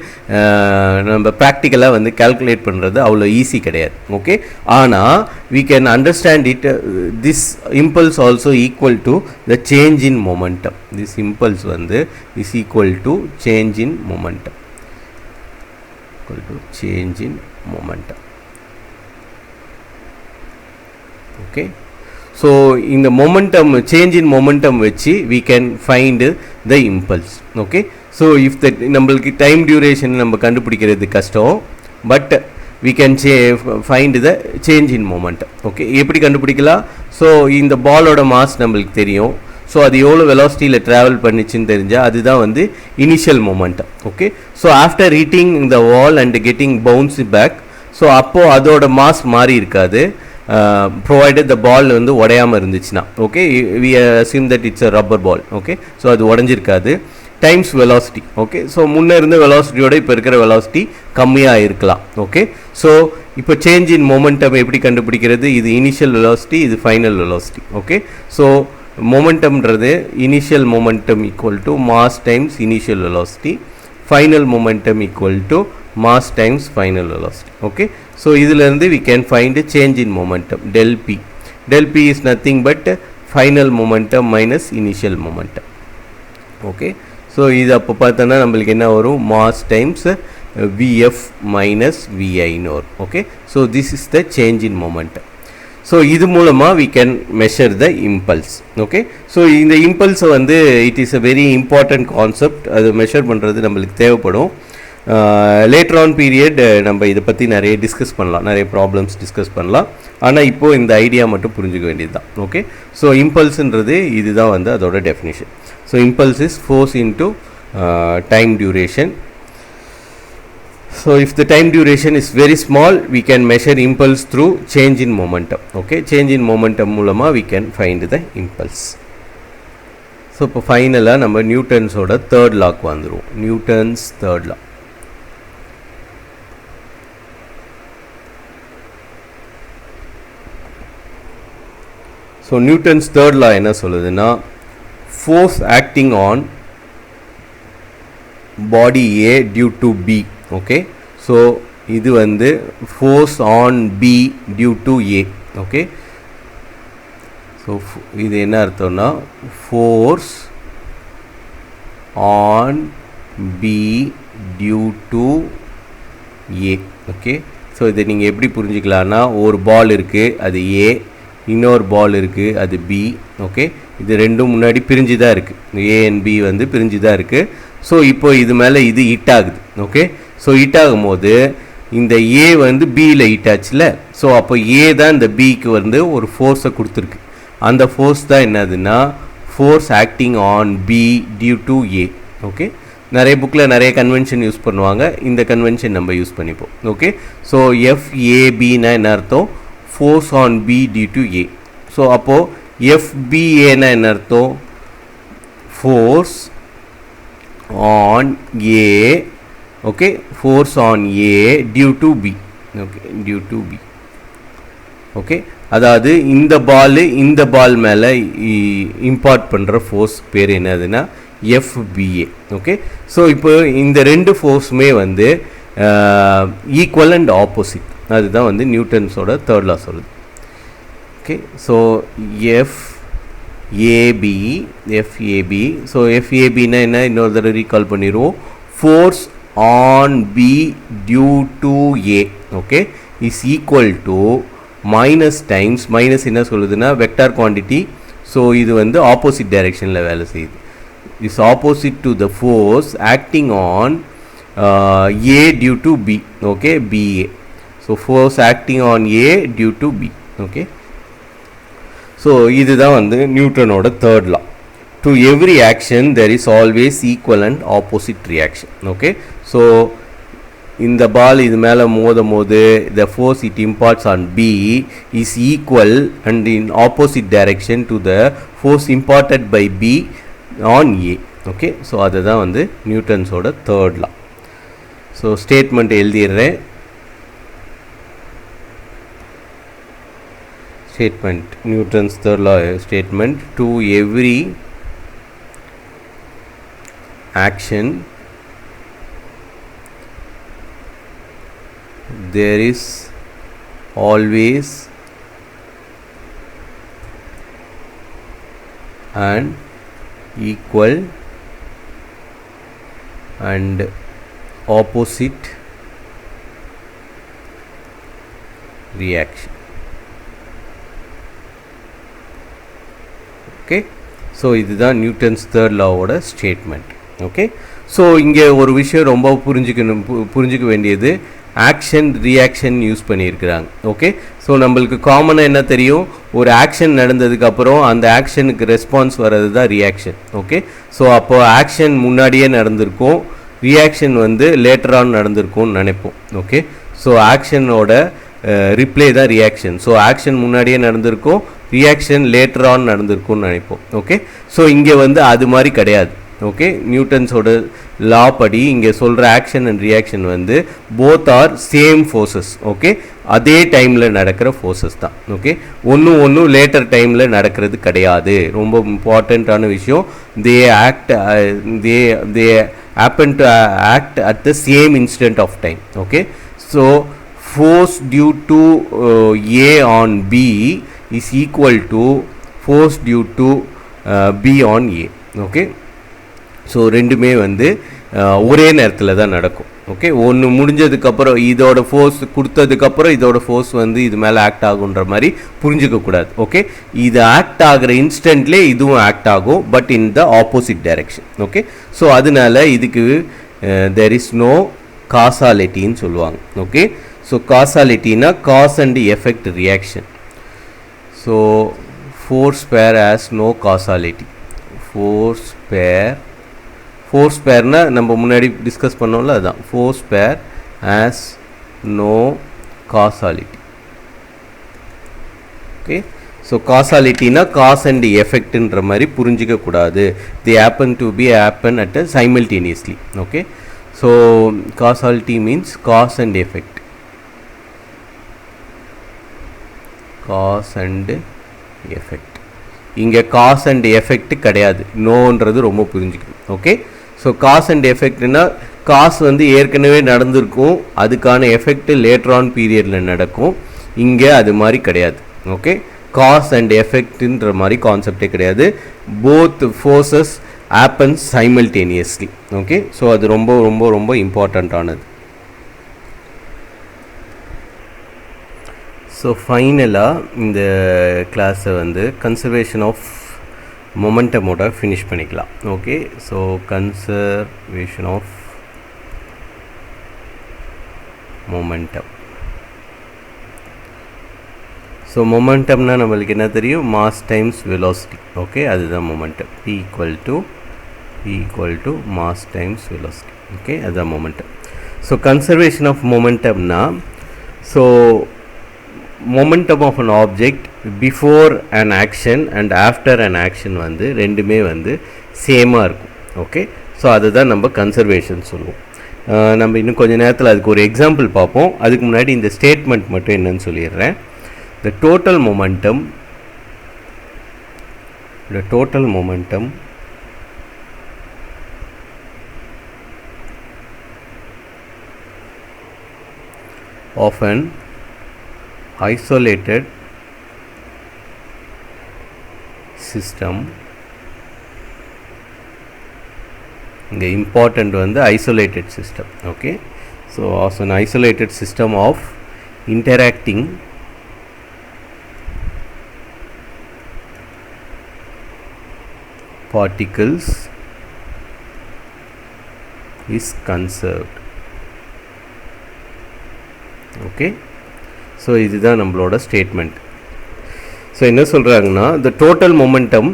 நம்ம ப்ராக்டிக்கலாக வந்து கால்குலேட் பண்ணுறது அவ்வளோ ஈஸி கிடையாது. ஓகே, ஆனால் we can understand it, this impulse also equal to the change in momentum. This impulse வந்து is equal to change in momentum. Okay, so in the momentum, change in momentum வச்சு we can find the impulse. Okay, so if the நம்மளுக்கு time duration நம்ம கண்டுபிடிக்கிறது கஷ்டம், but we can find the change in momentum. Okay, எப்படி கண்டுபிடிக்கலாம்? ஸோ இந்த பாலோட மாஸ் நம்மளுக்கு தெரியும். ஸோ அது எவ்வளோ வெலாசிட்டியில் ட்ராவல் பண்ணிச்சுன்னு தெரிஞ்சால் அதுதான் வந்து initial momentum. Okay, so after hitting the wall and getting bounce back, so அப்போது அதோட மாஸ் மாறி இருக்காது, ப்ரொவைடட் த பால் வந்து உடையாமல் இருந்துச்சுன்னா. Okay, we assume that it's a rubber ball. Okay, so அது உடஞ்சிருக்காது. Times velocity. ஓகே, ஸோ முன்னே இருந்த வெலாசிட்டியோட இப்போ இருக்கிற வெலாசிட்டி கம்மியாக இருக்கலாம். ஓகே, ஸோ இப்போ சேஞ்ச் இன் மொமெண்டம் எப்படி கண்டுபிடிக்கிறது? இது இனிஷியல் வெலாசிட்டி, இது ஃபைனல் வெலாசிட்டி. ஓகே, ஸோ மொமெண்டம்ன்றது initial momentum equal to mass times initial velocity, final momentum equal to mass times final velocity. Okay, so இதிலிருந்து we can find change in momentum del p. Del p is nothing but final momentum minus initial momentum. Okay, so இது அப்போ பார்த்தோன்னா நம்மளுக்கு என்ன வரும்? mass times vf minus vi ன்னு வரும். Okay, so this is the change in momentum. So இது மூலமாக we can measure the impulse. Okay, so இந்த இம்பல்ஸை வந்து it is a very important concept. அது மெஷர் பண்ணுறது நம்மளுக்கு தேவைப்படும். லேட்டர் ஆன் பீரியட் நம்ம இதை பற்றி நிறைய டிஸ்கஸ் பண்ணலாம், நிறைய ப்ராப்ளம்ஸ் டிஸ்கஸ் பண்ணலாம். ஆனால் இப்போது இந்த ஐடியா மட்டும் புரிஞ்சுக்க வேண்டியது தான். ஓகே, ஸோ இம்பல்ஸுன்றது இதுதான் வந்து அதோட definition. So impulse is force into time duration. So if the time duration is very small, we can measure impulse through change in momentum. Okay, change in momentum மூலமா we can find the impulse. So இப்போ ஃபைனலாக நம்ம நியூட்டன்ஸோட தேர்ட் லாக்கு வந்துடுவோம். Newton's third law. So Newton's third law என்ன சொல்லுதுன்னா, force acting on body A due to B. Okay, so இது வந்து force on B due to A. Okay, so இது என்ன அர்த்தம்னா force on B due to A. Okay, so இதை நீங்கள் எப்படி புரிஞ்சிக்கலான்னா, ஒரு பால் இருக்குது அது ஏ, இன்னொரு பால் இருக்குது அது பி. ஓகே, இது ரெண்டும் முன்னாடி பிரிஞ்சு தான் இருக்குது, ஏ அண்ட் பி வந்து பிரிஞ்சு தான் இருக்குது. ஸோ இப்போ இது மேலே இது ஹிட் ஆகுது. ஓகே, ஸோ ஹிட் ஆகும்போது இந்த ஏ வந்து பியில் ஹிட் ஆச்சுல, ஸோ அப்போ ஏ தான் இந்த பிக்கு வந்து ஒரு ஃபோர்ஸை கொடுத்துருக்கு. அந்த ஃபோர்ஸ் தான் என்னதுன்னா force acting on B due to A. Okay, நிறைய புக்கில் நிறைய கன்வென்ஷன் யூஸ் பண்ணுவாங்க, இந்த கன்வென்ஷன் நம்ம யூஸ் பண்ணிப்போம். ஓகே, ஸோ எஃப்ஏபின்னா என்ன அர்த்தம், force on B due to A. So அப்போது எஃபிஏன்னா என்ன அர்த்தம், force on A. Okay, force on A due to B. Okay, due to B. Okay, அதாவது இந்த பால் மேலே இம்பார்ட் பண்ணுற ஃபோர்ஸ் பேர் என்னதுன்னா எஃபிஏ. ஓகே, ஸோ இப்போ இந்த ரெண்டு ஃபோர்ஸுமே வந்து ஈக்குவல் அண்ட் ஆப்போசிட். அதுதான் வந்து நியூட்டன்ஸோட தேர்ட் லா சொல்லுது. Okay, so FAB. ஸோ எஃப்ஏபின்னா என்ன, இன்னொரு தடவை ரீகால் பண்ணிடுவோம். Force on B due to A. Okay, is equal to minus times, minus என்ன சொல்லுதுன்னா வெக்டார் குவான்டிட்டி. ஸோ இது வந்து ஆப்போசிட் டைரெக்ஷனில் வேலை செய்யுது. Is opposite to the force acting on A due to B. Okay, BA. So force acting on A due to B. Okay, so இதுதான் வந்து நியூட்டனோட third law. To every action there is always equal and opposite reaction. Okay, so இந்த பால் இது மேலே மோதும் போது the force it imparts on B is equal and in opposite direction to the force imparted by B on A. Okay, so அதுதான் வந்து நியூட்டன்ஸோட தேர்ட் லா. ஸோ ஸ்டேட்மெண்ட் எழுதிடுறேன். Statement, Newton's third law statement: to every action there is always an equal and opposite reaction. Okay, so இதுதான் நியூட்டன்ஸ் தேர்ட் லாவோட ஸ்டேட்மெண்ட். ஓகே, ஸோ இங்கே ஒரு விஷயம் ரொம்ப புரிஞ்சிக்க வேண்டியது, ஆக்ஷன் ரியாக்ஷன் யூஸ் பண்ணியிருக்கிறாங்க. ஓகே, ஸோ நம்மளுக்கு காமனாக என்ன தெரியும், ஒரு ஆக்ஷன் நடந்ததுக்கப்புறம் அந்த ஆக்ஷனுக்கு ரெஸ்பான்ஸ் வர்றது தான் ரியாக்ஷன். ஓகே, ஸோ அப்போது ஆக்ஷன் முன்னாடியே நடந்திருக்கும், ரியாக்ஷன் வந்து லேட்டரான் நடந்திருக்கும்னு நினைப்போம். ஓகே, ஸோ ஆக்ஷனோட ரிப்ளே தான் ரியாக்ஷன். ஸோ ஆக்ஷன் முன்னாடியே நடந்திருக்கும், ரியாக்ஷன் லேட்டர் ஆன் நடந்திருக்கும்னு நினைப்போம். ஓகே, ஸோ இங்கே வந்து அது மாதிரி கிடையாது. ஓகே, நியூட்டன்ஸோட லா படி இங்கே சொல்கிற ஆக்ஷன் அண்ட் ரியாக்ஷன் வந்து both are same forces. Okay, அதே டைமில் நடக்கிற ஃபோர்ஸஸ் தான். ஓகே, ஒன்று லேட்டர் டைமில் நடக்கிறது கிடையாது. ரொம்ப இம்பார்ட்டண்ட்டான விஷயம். தே happen to act at the same instant of time. Okay, so force due to A on B is equal to force due to B on A. Okay, so ரெண்டுமே வந்து ஒரே நேரத்தில் தான் நடக்கும். ஓகே, ஒன்று முடிஞ்சதுக்கப்புறம் இதோட ஃபோர்ஸ் கொடுத்ததுக்கப்புறம் இதோட ஃபோர்ஸ் வந்து இது மேலே ஆக்ட் ஆகுன்ற மாதிரி புரிஞ்சிக்கக்கூடாது. ஓகே, இது ஆக்ட் ஆகிற இன்ஸ்டன்ட்லேயே இதுவும் ஆக்ட் ஆகும், but in the opposite direction. Okay, so அதனால இதுக்கு தெர் இஸ் நோ காசாலிட்டின்னு சொல்லுவாங்க. ஓகே, ஸோ காசாலிட்டினா cause and effect reaction. So force pair has no causality. Force பேர்னா நம்ம முன்னாடி டிஸ்கஸ் பண்ணோம்ல, அதுதான் force pair has no causality. Okay, so காசாலிட்டினா காஸ் அண்ட் எஃபெக்ட்ன்ற மாதிரி புரிஞ்சிக்கக்கூடாது. The happen to be happen at a simultaneously. Okay, so causality means cause and effect. Cause and effect. இங்கே காஸ் அண்ட் எஃபெக்ட் கிடையாது, நோன்றது ரொம்ப புரிஞ்சுக்கணும். ஓகே, ஸோ காஸ் அண்ட் எஃபெக்ட்னா காஸ் வந்து ஏற்கனவே நடந்திருக்கும், அதுக்கான எஃபெக்ட் லேட்டர் ஆன் பீரியடில் நடக்கும். இங்கே அது மாதிரி கிடையாது. ஓகே, காஸ் அண்ட் எஃபெக்ட்ன்ற மாதிரி கான்செப்டே கிடையாது. Both forces happens simultaneously. Okay, so அது ரொம்ப ரொம்ப ரொம்ப இம்பார்ட்டண்ட்டானது. ஸோ ஃபைனலாக இந்த கிளாஸை வந்து கன்சர்வேஷன் ஆஃப் மொமெண்டமோட ஃபினிஷ் பண்ணிக்கலாம். Okay, so conservation of momentum. So மொமெண்டம்னா நம்மளுக்கு என்ன தெரியும்? Mass times velocity. ஓகே, அதுதான் momentum. P equal to mass times velocity. Okay, அதுதான் மொமெண்டம். ஸோ கன்சர்வேஷன் ஆஃப் மொமெண்டம்னா, so momentum of an object before an action and after an action வந்து ரெண்டுமே வந்து சேமாக இருக்கும். ஓகே, ஸோ அதுதான் நம்ம கன்சர்வேஷன் சொல்லுவோம். நம்ம இன்னும் கொஞ்சம் நேரத்தில் அதுக்கு ஒரு எக்ஸாம்பிள் பார்ப்போம். அதுக்கு முன்னாடி இந்த ஸ்டேட்மெண்ட் மட்டும் என்னன்னு சொல்லிடுறேன். the total momentum of an isolated system. இங்கே இம்பார்ட்டண்ட் வந்து isolated system. Okay, so as an isolated system of interacting particles is conserved. Okay, so இதுதான் நம்மளோட ஸ்டேட்மெண்ட். ஸோ என்ன சொல்கிறாங்கன்னா, the total momentum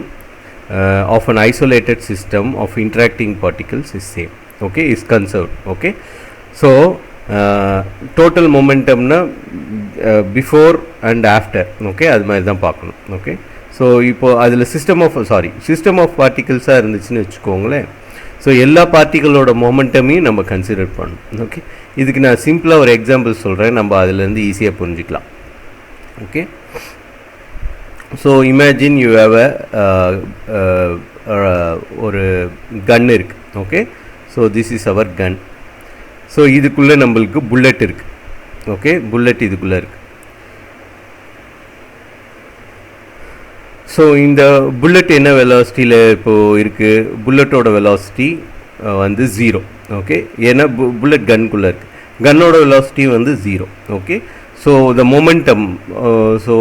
of an isolated system of interacting particles is same. Okay, is conserved. Okay, so total momentumனா before and after. Okay, அது மாதிரி தான் பார்க்கணும். ஓகே, ஸோ இப்போது அதில் சிஸ்டம் ஆஃப் பார்ட்டிகல்ஸாக இருந்துச்சுன்னு வச்சுக்கோங்களேன். ஸோ எல்லா பார்ட்டிகளோட மொமெண்டமையும் நம்ம கன்சிடர் பண்ணணும். ஓகே, இதுக்கு நான் சிம்பிளாக ஒரு எக்ஸாம்பிள் சொல்கிறேன், நம்ம அதிலேருந்து ஈஸியாக புரிஞ்சிக்கலாம். Okay, so imagine you have ஒரு கன் இருக்குது. Okay, so this is our gun. So இதுக்குள்ளே நம்மளுக்கு புல்லட் இருக்குது. ஓகே, புல்லட் இதுக்குள்ளே இருக்குது. ஸோ இந்த புல்லட் என்ன வெலாசிட்டியில் இப்போது இருக்குது? புல்லட்டோட வெலாசிட்டி வந்து 0. ஓகே, ஏன்னா புல்லட் கன்குள்ளே இருக்குது. கன்னோட வெலாசிட்டி வந்து 0. Okay, so the momentum, so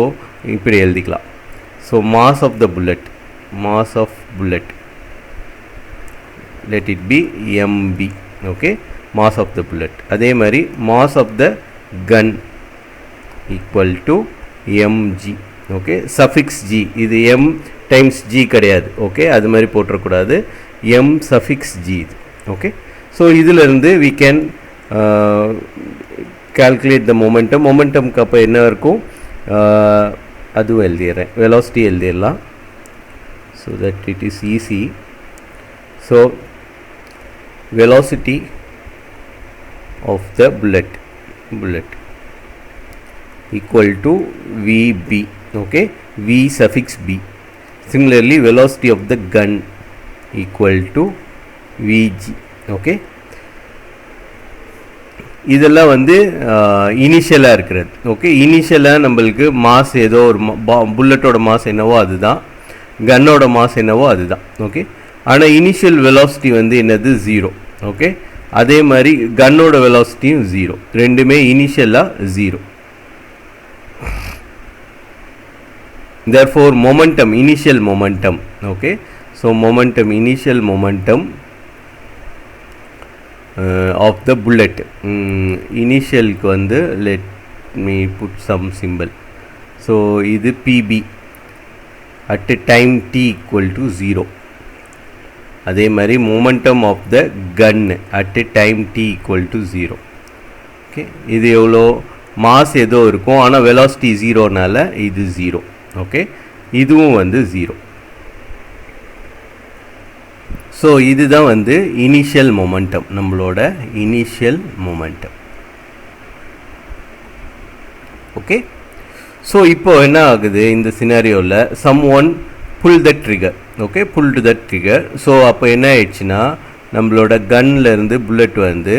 இப்படி எழுதிக்கலாம். So mass of the bullet, let it be mb. Okay, mass of the bullet. அதே மாதிரி mass of the gun equal to mg. Okay, suffix g, இது m டைம்ஸ் g கிடையாது. ஓகே, அது மாதிரி போட்டுறக்கூடாது, m சஃபிக்ஸ் g இது. ஓகே, ஸோ இதிலிருந்து we can calculate the momentum. மொமெண்டம்க்கு அப்போ என்ன இருக்கும்? அதுவும் எழுதிடுறேன், வெலாசிட்டி எழுதிடலாம். So that it is easy. So velocity of the bullet equal to vb. okay, v suffix b. Similarly, velocity of the gun equal to vg. okay, இதெல்லாம் வந்து இனிஷியலாக இருக்கிறது. ஓகே, இனிஷியலாக நம்மளுக்கு மாஸ் ஏதோ ஒரு புல்லட்டோட மாஸ் என்னவோ அதுதான், கன்னோட மாஸ் என்னவோ அதுதான். ஓகே, ஆனால் இனிஷியல் வெலாசிட்டி வந்து என்னது? 0. ஓகே, அதே மாதிரி கன்னோட வெலாசிட்டியும் 0, ரெண்டுமே இனிஷியலாக 0. therefore momentum, initial momentum, okay, so momentum, initial momentum of the bullet, initial க்கு வந்து let me put some symbol, so இது pb at time t equal to 0. அதே மாதிரி momentum of the gun at time t equal to 0. okay, இது எவ்வளோ மாஸ் ஏதோ இருக்கும், ஆனால் வெலாசிட்டி 0னால இது 0. ஓகே, இதுவும் வந்து 0. ஸோ இதுதான் வந்து இனிஷியல் மொமெண்டம், நம்மளோட இனிஷியல் மொமெண்டம். ஓகே, ஸோ இப்போ என்ன ஆகுது இந்த சினாரியோவில், someone pull the trigger. Okay, pull to the trigger. So அப்போ என்ன ஆயிடுச்சுன்னா நம்மளோட கன்லேருந்து புல்லட் வந்து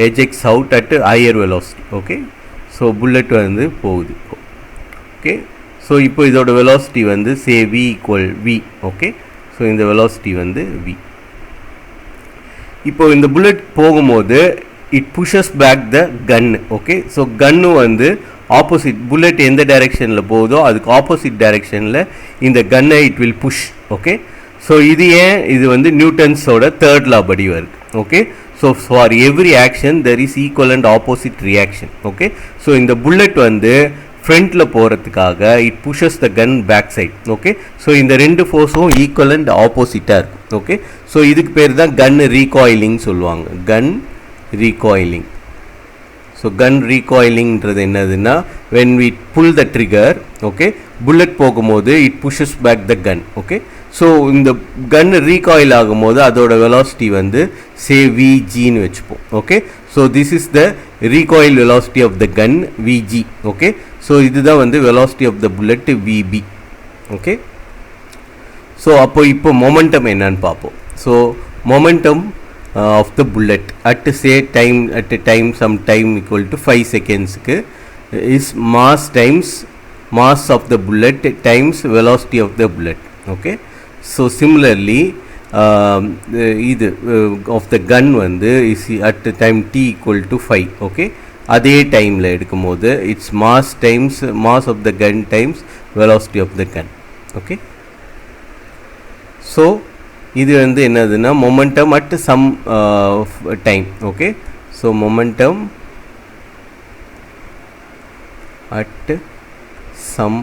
ejects out at higher velocity. Okay, so bullet வந்து போகுது. ஓகே, ஸோ இப்போ இதோட வெலாசிட்டி வந்து say v equal v. Okay, so இந்த வெலாசிட்டி வந்து v. இப்போ இந்த புல்லட் போகும்போது it pushes back the gun. Okay, so கன்னு வந்து ஆப்போசிட், புல்லட் எந்த டைரெக்ஷனில் போகுதோ அதுக்கு ஆப்போசிட் டைரெக்ஷனில் இந்த கன்னை it will push. Okay, so இது ஏன், இது வந்து நியூட்டன்ஸோட தேர்ட் லா படி வருது. Okay, so for every action there is equal and opposite reaction. Okay, so இந்த புல்லட் வந்து ஃப்ரண்ட்டில் போகிறதுக்காக it pushes the gun back side. Okay, so இந்த ரெண்டு ஃபோர்ஸும் ஈக்குவல் அண்ட் ஆப்போசிட்டாக இருக்கும். ஓகே, ஸோ இதுக்கு பேர் தான் கன் ரீகாயிலிங் சொல்லுவாங்க, கன் ரீகாயிலிங். ஸோ கன் ரீகாயிலிங்கிறது என்னதுன்னா, when we pull the trigger, okay, bullet போகும்போது it pushes back the gun. Okay, so இந்த கன் ரீகாயில் ஆகும்போது அதோட வெலாசிட்டி வந்து சே விஜின்னு வச்சுப்போம். Okay, so this is the recoil velocity of the gun Vg. okay, so இதுதான் வந்து velocity of the bullet Vb. okay, so அப்போ இப்போ momentum என்னன்னு பார்ப்போம். so momentum of the bullet at say time, at a time some time equal to 5 seconds க்கு is mass times mass of the bullet times velocity of the bullet. okay, so similarly இது of the gun வந்து is at the time t equal to 5. okay, அதே டைமில் எடுக்கும்போது it's mass times mass of the gun times velocity of the gun. okay, so இது வந்து என்னதுன்னா momentum at some time. okay, so momentum at some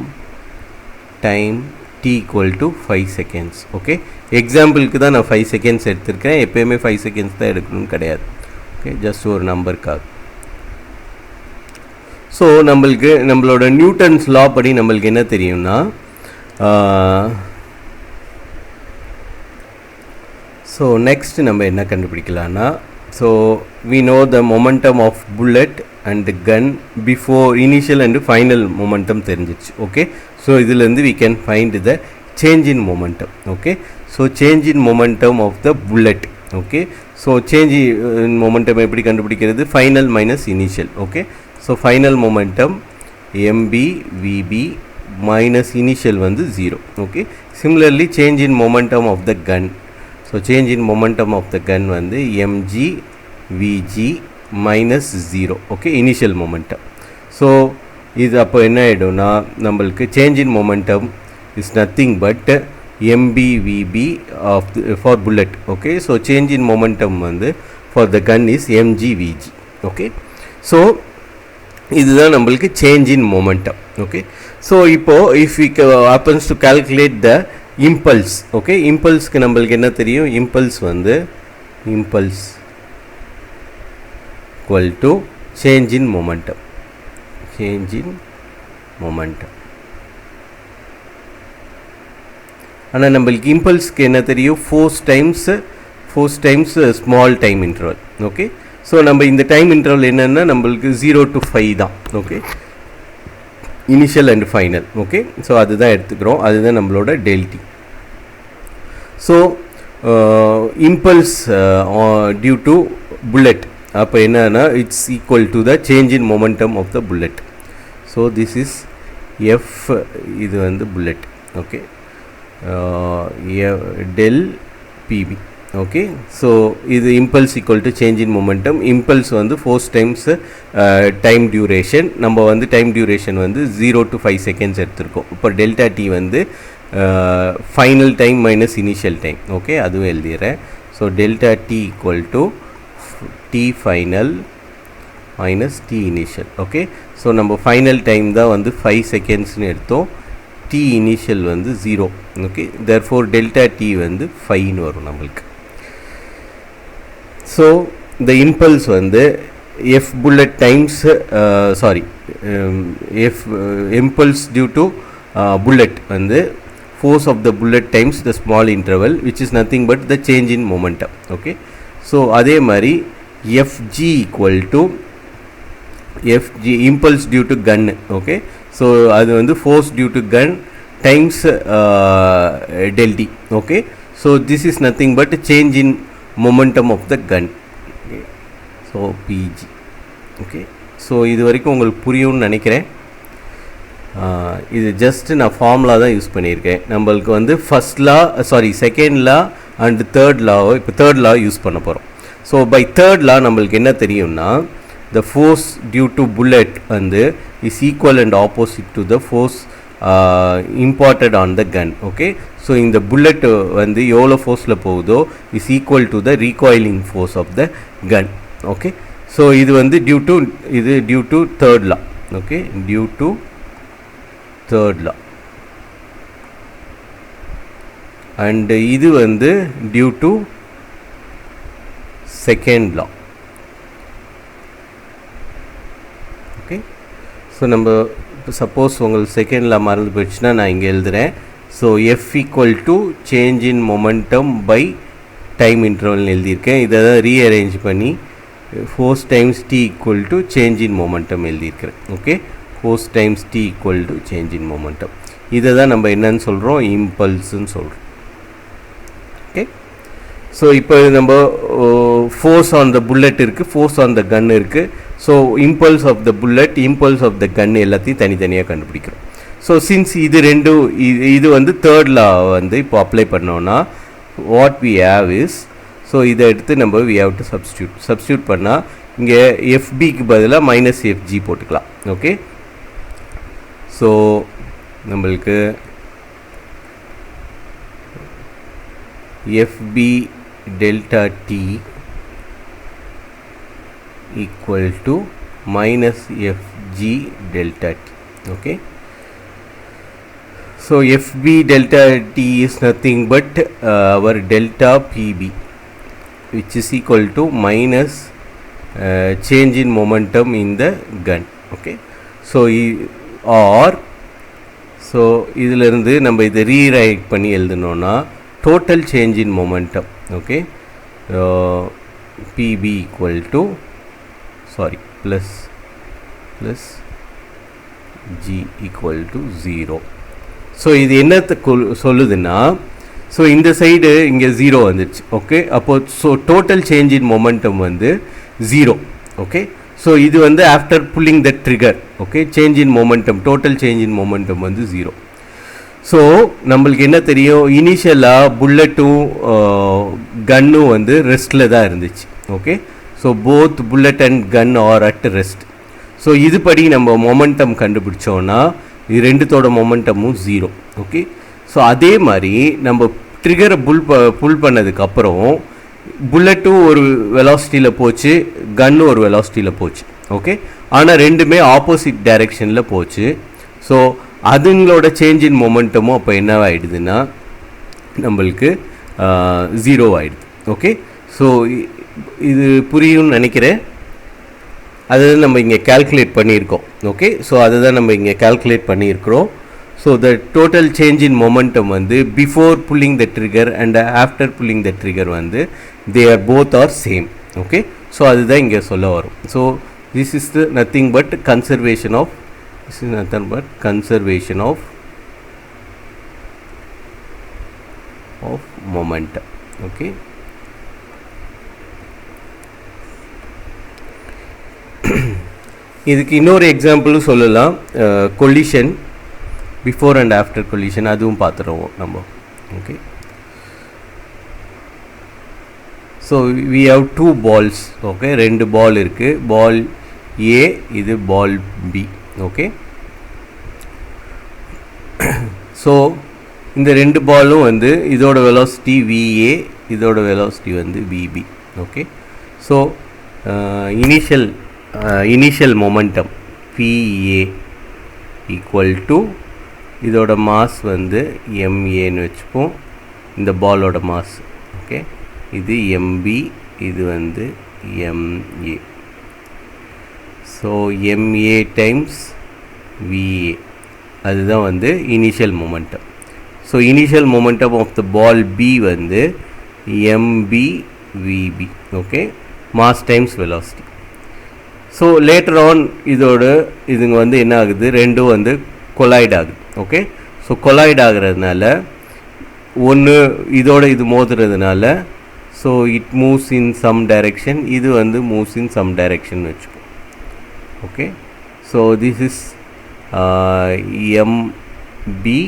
time t equal to 5 seconds. okay, எக்ஸாம்பிளுக்கு தான் நான் 5 செகண்ட்ஸ் எடுத்திருக்கேன், எப்போயுமே 5 செகண்ட்ஸ் தான் எடுக்கணும்னு கிடையாது. ஓகே, ஜஸ்ட் ஒரு நம்பருக்காக. ஸோ நம்மளுக்கு நம்மளோட நியூட்டன்ஸ் லா படி நம்மளுக்கு என்ன தெரியும்னா, ஸோ நெக்ஸ்ட் நம்ம என்ன கண்டுபிடிக்கலான்னா, so we know the momentum of bullet and gun before initial and final momentum தெரிஞ்சிச்சு. ஓகே, ஸோ இதுலேருந்து we can find the change in momentum. okay, so change in momentum of the bullet. okay, so change in momentum எப்படி கண்டுபிடிக்கிறது, final minus initial. okay, so final momentum mb vb minus initial வந்து 0. okay, similarly change in momentum of the gun, so change in momentum of the gun வந்து mg vg minus 0. okay, initial momentum. so இது அப்போ என்ன ஆகிடும்னா நம்மளுக்கு change in momentum is nothing but mbvb of the, for bullet. okay, so change in momentum வந்து for the gun is mgvg. okay, so இதுதான் நம்மளுக்கு change in momentum. okay, so இப்போ if we happens to calculate the impulse, okay, impulseக்கு நம்மளுக்கு என்ன தெரியும், impulse வந்து impulse equal to change in momentum, change in momentum. ஆனால் நம்மளுக்கு இம்பல்ஸ்க்கு என்ன தெரியும், force times small time interval. Okay, so நம்ம இந்த டைம் இன்டர்வல் என்னென்னா நம்மளுக்கு 0 to 5 தான். Okay, initial and final. Okay, so அதுதான் எடுத்துக்கிறோம், அதுதான் நம்மளோட del t. So impulse due to bullet அப்போ என்னன்னா it's equal to the change in momentum of the bullet. So this is F, இது வந்து bullet. Okay, del pb. okay. So இது impulse equal to change in momentum. Impulse வந்து force times time duration. நம்ம வந்து time duration வந்து 0 to 5 seconds எடுத்திருக்கோம். இப்போ delta t வந்து final time minus initial time, okay, அதுவும் எழுதிறேன். So delta t equal to t final minus t initial, okay. So நம்ம final time தான் வந்து 5 seconds னு எடுத்தோம். t initial வந்து 0, okay. Therefore delta t வந்து 5 னு வரும் நம்மளுக்கு. So the impulse வந்து f bullet times impulse due to bullet வந்து force of the bullet times the small interval, which is nothing but the change in momentum, okay. So அதே மாதிரி fg equal to fg impulse due to gun, okay. So அது வந்து force due to gun times del t, okay. So this is nothing but change in momentum of the gun, okay. So pg, okay. So இது வரைக்கும் உங்களுக்கு புரியும்னு நினைக்கிறேன். இது ஜஸ்ட் நான் ஃபார்முலா தான் யூஸ் பண்ணியிருக்கேன். நம்மளுக்கு வந்து செகண்ட் லா அண்ட் தேர்ட் லாவை இப்போ தேர்ட் லா யூஸ் பண்ண போகிறோம். ஸோ பை தேர்ட் லா நம்மளுக்கு என்ன தெரியும்னா, the force due to bullet வந்து is equal and opposite to the force imparted on the gun, okay. So இந்த bullet வந்து எவ்வளோ ஃபோர்ஸில் போகுதோ is equal to the recoiling force of the gun, okay. So இது வந்து due to third law, okay, due to third law, and இது வந்து due to second law, okay. So நம்ம சப்போஸ் உங்களுக்கு செகண்ட் லா மறந்து போயிடுச்சுன்னா நான் இங்கே எழுதுகிறேன். So F equal to change in momentum by time இன்டர்வல்னு எழுதியிருக்கேன். இதை தான் ரீஅரேஞ்ச் பண்ணி force times T equal to change in momentum எழுதியிருக்கிறேன், okay. Force times T equal to change in momentum. இதை தான் நம்ம என்னன்னு சொல்கிறோம், இம்பல்ஸுன்னு சொல்கிறோம், ஓகே. ஸோ இப்போ நம்ம ஃபோர்ஸ் ஆன் த புல்லட் இருக்குது, ஃபோர்ஸ் ஆன் த கன் இருக்குது. So impulse of the bullet, impulse of the gun எல்லாத்தையும் தனித்தனியாக கண்டுபிடிக்கிறோம். ஸோ சின்ஸ் இது வந்து தேர்ட் லா வந்து இப்போ அப்ளை பண்ணோன்னா what we have is, so இதை எடுத்து நம்ம வி ஹேவ் டு சப்ஸ்டியூட் பண்ணால் இங்கே எஃபிக்கு பதிலாக மைனஸ் எஃப்ஜி போட்டுக்கலாம், ஓகே. ஸோ நம்மளுக்கு FB delta T equal to minus fg delta t, okay. So fb delta t is nothing but our delta pb, which is equal to minus change in momentum in the gun, okay. So or so இதிலிருந்து நம்ம இதை ரீரைட் பண்ணி எழுதணும்னா total change in momentum, okay. pb equal to plus g equal to 0. So இது என்னத்தை சொல்லுதுன்னா, ஸோ இந்த சைடு இங்கே 0 வந்துடுச்சு, ஓகே. அப்போது so total change in momentum வந்து 0, ஓகே. ஸோ இது வந்து after pulling the trigger, okay, change in momentum, total change in momentum வந்து 0. ஸோ நம்மளுக்கு என்ன தெரியும், இனிஷியலாக புல்லட்டும் கன்னும் வந்து ரெஸ்ட்டில் தான் இருந்துச்சு, okay. So both bullet and gun are at rest. So இதுபடி நம்ம மொமெண்டம் கண்டுபிடிச்சோன்னா இது ரெண்டுத்தோட மொமெண்டமும் 0, ஓகே. ஸோ அதே மாதிரி நம்ம ட்ரிகரை புல் பண்ணதுக்கப்புறம் புல்லட்டும் ஒரு வெலாசிட்டியில் போச்சு, கன்னும் ஒரு வெலாசிட்டியில் போச்சு, ஓகே. ஆனால் ரெண்டுமே ஆப்போசிட் டைரெக்ஷனில் போச்சு. ஸோ அதுங்களோட சேஞ்ச் இன் மொமெண்டமும் அப்போ என்ன ஆகிடுதுன்னா நம்மளுக்கு 0 ஆகிடுது, ஓகே. ஸோ இது புரியும்னு நினைக்கிறேன். அதுதான் நம்ம இங்கே கால்குலேட் பண்ணியிருக்கோம், ஓகே. ஸோ அதுதான் நம்ம இங்கே கால்குலேட் பண்ணியிருக்கிறோம். So the total change in momentum வந்து before pulling the trigger and after pulling the trigger வந்து they are both are same, okay. So அதுதான் இங்கே சொல்ல வரும். So this is the nothing but conservation of momentum, okay. இதுக்கு இன்னொரு எக்ஸாம்பிளும் சொல்லலாம், collision, before and after collision, அதுவும் பார்த்துருவோம் நம்ம, okay. So we have two balls. Okay, ரெண்டு பால் இருக்குது. பால் ஏ, இது பால் பி. ஓகே, ஸோ இந்த ரெண்டு பாலும் வந்து இதோட வெலாசிட்டி விஏ, இதோட வெலாசிட்டி வந்து VB. Okay, so initial momentum PA equal to இதோட மாஸ் வந்து எம்ஏன்னு வச்சுப்போம், இந்த பாலோட மாஸ். ஓகே, இது எம்பி, இது வந்து MA. So MA times VA, அதுதான் வந்து initial momentum. So initial momentum of the ball B வந்து MB VB. Okay, mass times velocity. So later on இதுங்க வந்து என்ன ஆகுது, ரெண்டும் வந்து கொலாய்ட் ஆகுது. ஓகே, ஸோ கொலாய்ட் ஆகிறதுனால ஒன்று இதோட இது மோதுறதுனால so it moves in some direction, இது வந்து மூவ்ஸ் இன் சம் டைரெக்ஷன் வச்சுப்போம். Okay, so this is MB.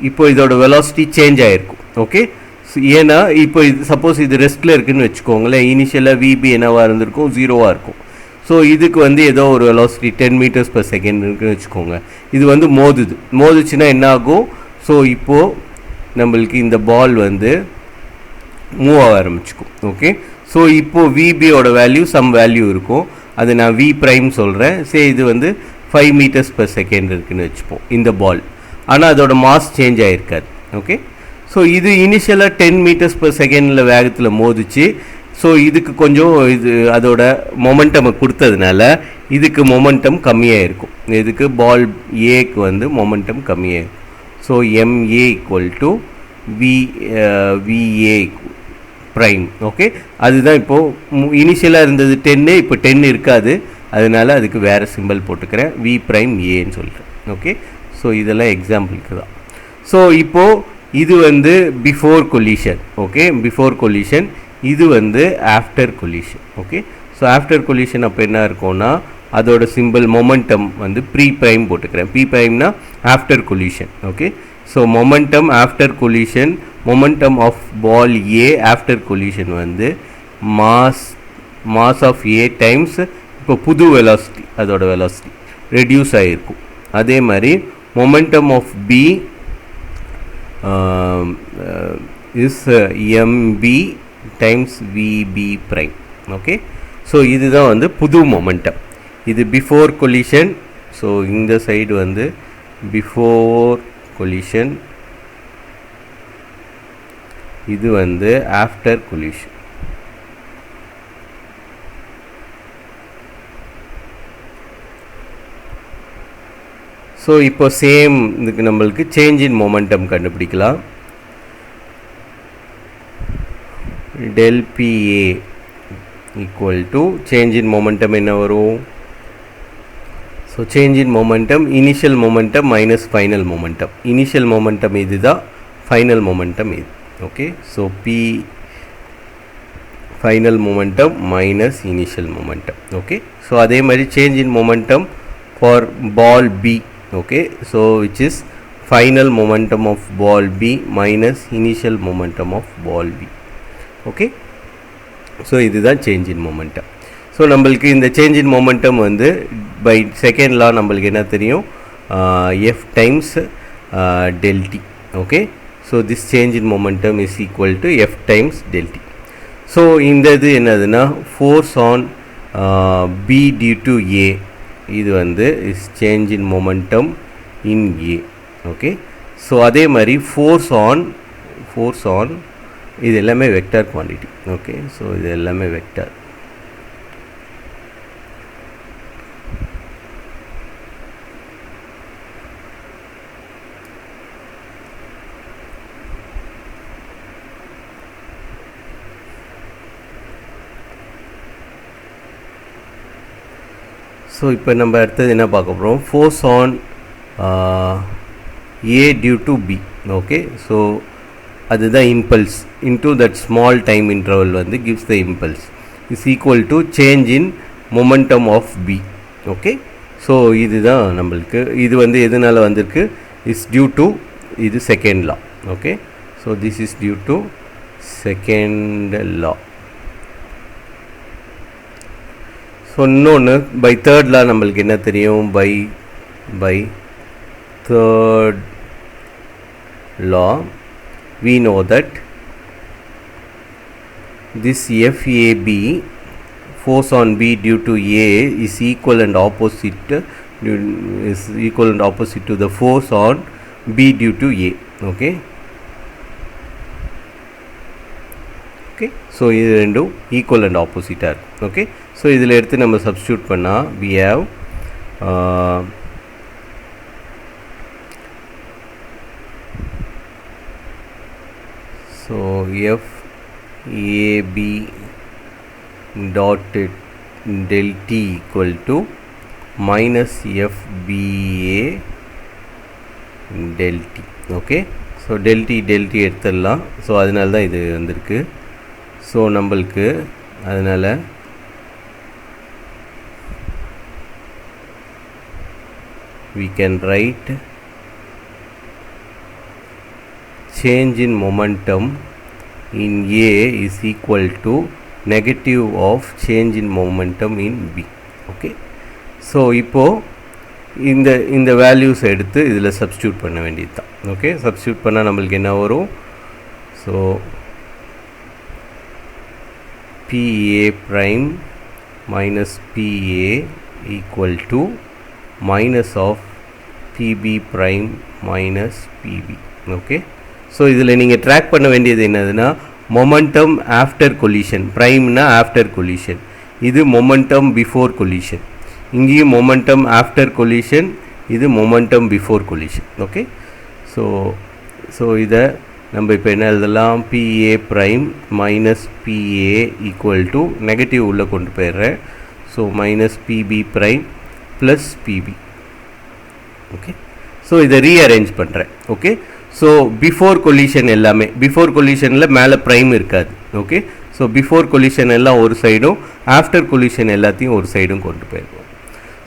இப்போ இதோட வெலாசிட்டி சேஞ்ச் ஆகிருக்கும். ஓகே, ஏன்னா இப்போ இது சப்போஸ் இது ரெஸ்ட்டில் இருக்குதுன்னு வச்சுக்கோங்களேன், இனிஷியலாக விபி என்னவாக இருந்திருக்கும், 0வாக இருக்கும். ஸோ இதுக்கு வந்து ஏதோ ஒரு வெலாசிட்டி 10 மீட்டர்ஸ் per செகண்ட் இருக்குன்னு வச்சுக்கோங்க. இது வந்து மோதுச்சுன்னா என்ன ஆகும், ஸோ இப்போது நம்மளுக்கு இந்த பால் வந்து மூவ் ஆக ஆரம்பிச்சுக்கும். ஓகே, ஸோ இப்போது விபியோட வேல்யூ சம் வேல்யூ இருக்கும், அது நான் வி ப்ரைம் சொல்கிறேன். சரி, இது வந்து 5 மீட்டர்ஸ் per செகண்ட் இருக்குதுன்னு வச்சுப்போம் இந்த பால், ஆனால் அதோட மாஸ் சேஞ்ச் ஆகிருக்காது. ஓகே, ஸோ இது இனிஷியலாக 10 மீட்டர்ஸ் per செகண்டில் வேகத்தில் மோதிச்சு. ஸோ இதுக்கு கொஞ்சம் இது அதோட மொமெண்டம் கொடுத்ததுனால இதுக்கு மொமெண்டம் கம்மியாக இருக்கும். இதுக்கு பால் ஏக்கு வந்து மொமெண்டம் கம்மியாக இருக்கும். So MA equal to VA prime. Okay, அதுதான் இப்போது இனிஷியலாக இருந்தது 10, இப்போ 10 இருக்காது, அதனால் அதுக்கு வேறு சிம்பிள் போட்டுக்கிறேன், வி ப்ரைம் ஏன்னு சொல்லிட்டேன். ஓகே, ஸோ இதெல்லாம் எக்ஸாம்பிளுக்கு தான். ஸோ இப்போது இது வந்து before collision. Okay, before collision. இது வந்து after collision. Okay, so after collision அப்போ என்ன இருக்கும்னா அதோட சிம்பிள் மொமெண்டம் வந்து ப்ரீ ப்ரைம் போட்டுக்கிறேன். ப்ரீ ப்ரைம்னா after collision. Okay, so momentum after collision, momentum of ball A after collision வந்து மாஸ் ஆஃப் ஏ டைம்ஸ் இப்போ புது வெலாசிட்டி, அதோட வெலாசிட்டி ரெடியூஸ் ஆகிருக்கும். அதே மாதிரி momentum of B is MB times VB prime. Okay, so இதுதான் வந்து புது மொமெண்டம். இது பிஃபோர் கொலிஷன். ஸோ இந்த சைடு வந்து பிஃபோர் கொலிஷன், இது வந்து ஆஃப்டர் கொலிஷன். ஸோ இப்போ சேம் இதுக்கு நம்மளுக்கு சேஞ்ச் இன் மொமெண்டம் கண்டுபிடிக்கலாம். del PA equal to change in momentum என்ன வரும், so change in momentum initial momentum minus final momentum. Initial momentum இது தான், ஃபைனல் மொமெண்டம் இது. Okay, so P final momentum minus initial momentum. Okay, so அதே மாதிரி change in momentum for ball B. Okay, so which is final momentum of ball B minus initial momentum of ball B. Okay, so இதுதான் சேஞ்ச் இன் மொமெண்டம். ஸோ நம்மளுக்கு இந்த சேஞ்ச் இன் மொமெண்டம் வந்து பை செகண்ட் லா நம்மளுக்கு என்ன தெரியும், F times del t. Okay, so this change in momentum is equal to F times del t. So இந்த இது என்னதுன்னா force on B due to A, இது வந்து is change in momentum in A. Okay, so அதே மாதிரி ஃபோர்ஸ் ஆன் இது எல்லாமே வெக்டார் குவான்டிட்டி. ஓகே, ஸோ இது எல்லாமே வெக்டார். ஸோ இப்போ நம்ம அடுத்தது என்ன பார்க்க போகிறோம், force on A due to B. Okay, so அதுதான் impulse into that small time interval வந்து gives the impulse is equal to change in momentum of B. Okay, so இதுதான் நம்மளுக்கு இது வந்து எதனால் வந்திருக்கு, இஸ் டியூ டு இது second law. Okay, So this is due to second law. So இன்னொன்று by third law நம்மளுக்கு என்ன தெரியும்? by third law we know that this FAB, force on B due to A, is equal and opposite to the force on B due to A. Okay, so இது ரெண்டும் equal and opposite ஆ இருக்கு. Okay, so இதில் எடுத்து நம்ம substitute பண்ணா we have so FAB dot del T equal to minus FBA del T. Okay, so del T எடுத்துடலாம். ஸோ அதனால தான் இது வந்திருக்கு. ஸோ நம்மளுக்கு அதனால் we can write change in momentum in A is equal to negative of change in momentum in B. Okay, so இப்போ இந்த வேல்யூஸ் எடுத்து இதில் சப்ஸ்டியூட் பண்ண வேண்டியது தான். ஓகே, சப்ஸ்டியூட் பண்ணால் நம்மளுக்கு என்ன வரும்? So PA prime minus PA equal to minus of PB prime minus PB. Okay, so இதில் நீங்கள் ட்ராக் பண்ண வேண்டியது என்னதுன்னா மொமெண்டம் ஆஃப்டர் கொலிஷன். ப்ரைம்னா ஆஃப்டர் கொலிஷன், இது மொமெண்டம் பிஃபோர் கொலிஷன். இங்கேயும் மொமெண்டம் ஆஃப்டர் கொலிஷன், இது momentum before collision. Okay, so இதை நம்ம இப்போ என்ன எழுதலாம்? PA prime minus PA equal to negative உள்ளே கொண்டு போயிடுறேன். So minus PB prime plus PB. Okay, so இதை ரீஅரேஞ்ச் பண்ணுறேன். ஓகே, ஸோ பிஃபோர் கொலிஷன் எல்லாமே, பிஃபோர் கொலிஷனில் மேலே ப்ரைம் இருக்காது. ஓகே, ஸோ பிஃபோர் கொலிஷன் எல்லாம் ஒரு சைடும், ஆஃப்டர் கொலிஷன் எல்லாத்தையும் ஒரு சைடும் கொண்டு போயிடுவோம்.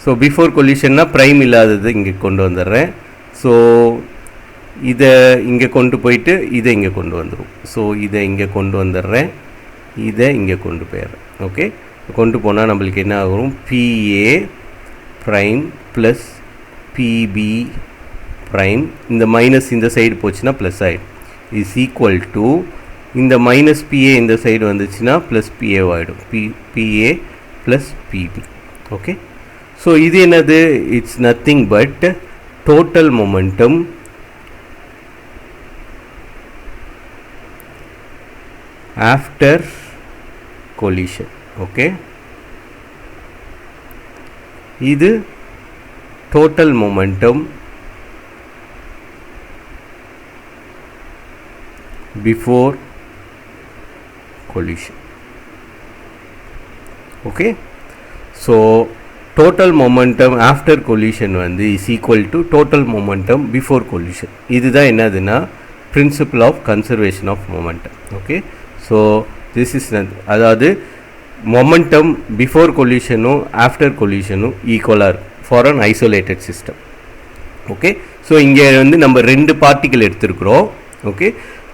ஸோ பிஃபோர் கொலிஷன்னா ப்ரைம் இல்லாதது இங்கே கொண்டு வந்துடுறேன். ஸோ இதை இங்கே கொண்டு போயிட்டு இதை இங்கே கொண்டு வந்துடும். ஸோ இதை இங்கே கொண்டு வந்துடுறேன், இதை இங்கே கொண்டு போயிடுறேன். ஓகே, கொண்டு போனால் நம்மளுக்கு என்ன ஆகும்? PA prime plus PB prime, இந்த மைனஸ் இந்த சைடு போச்சுன்னா ப்ளஸ் ஆகிடும், இஸ் ஈக்குவல் டு இந்த மைனஸ் PA இந்த சைடு வந்துச்சுன்னா ப்ளஸ் PA ஆகிடும், PA plus PB. Okay, so இது என்னது? It's nothing but total momentum after collision. Okay, இது total momentum before collision. Okay, so total momentum after collision வந்து is equal to total momentum before collision. இதுதான் என்னதுன்னா principle of conservation of momentum. Okay, so this is அதாவது மொமெண்டம் பிஃபோர் கொலிஷனும் ஆஃப்டர் கொலிஷனும் ஈக்குவலாக இருக்கும் for an isolated system. Okay, so இங்கே வந்து நம்ம 2 பார்ட்டிக்கல் எடுத்துருக்குறோம். ஓகே,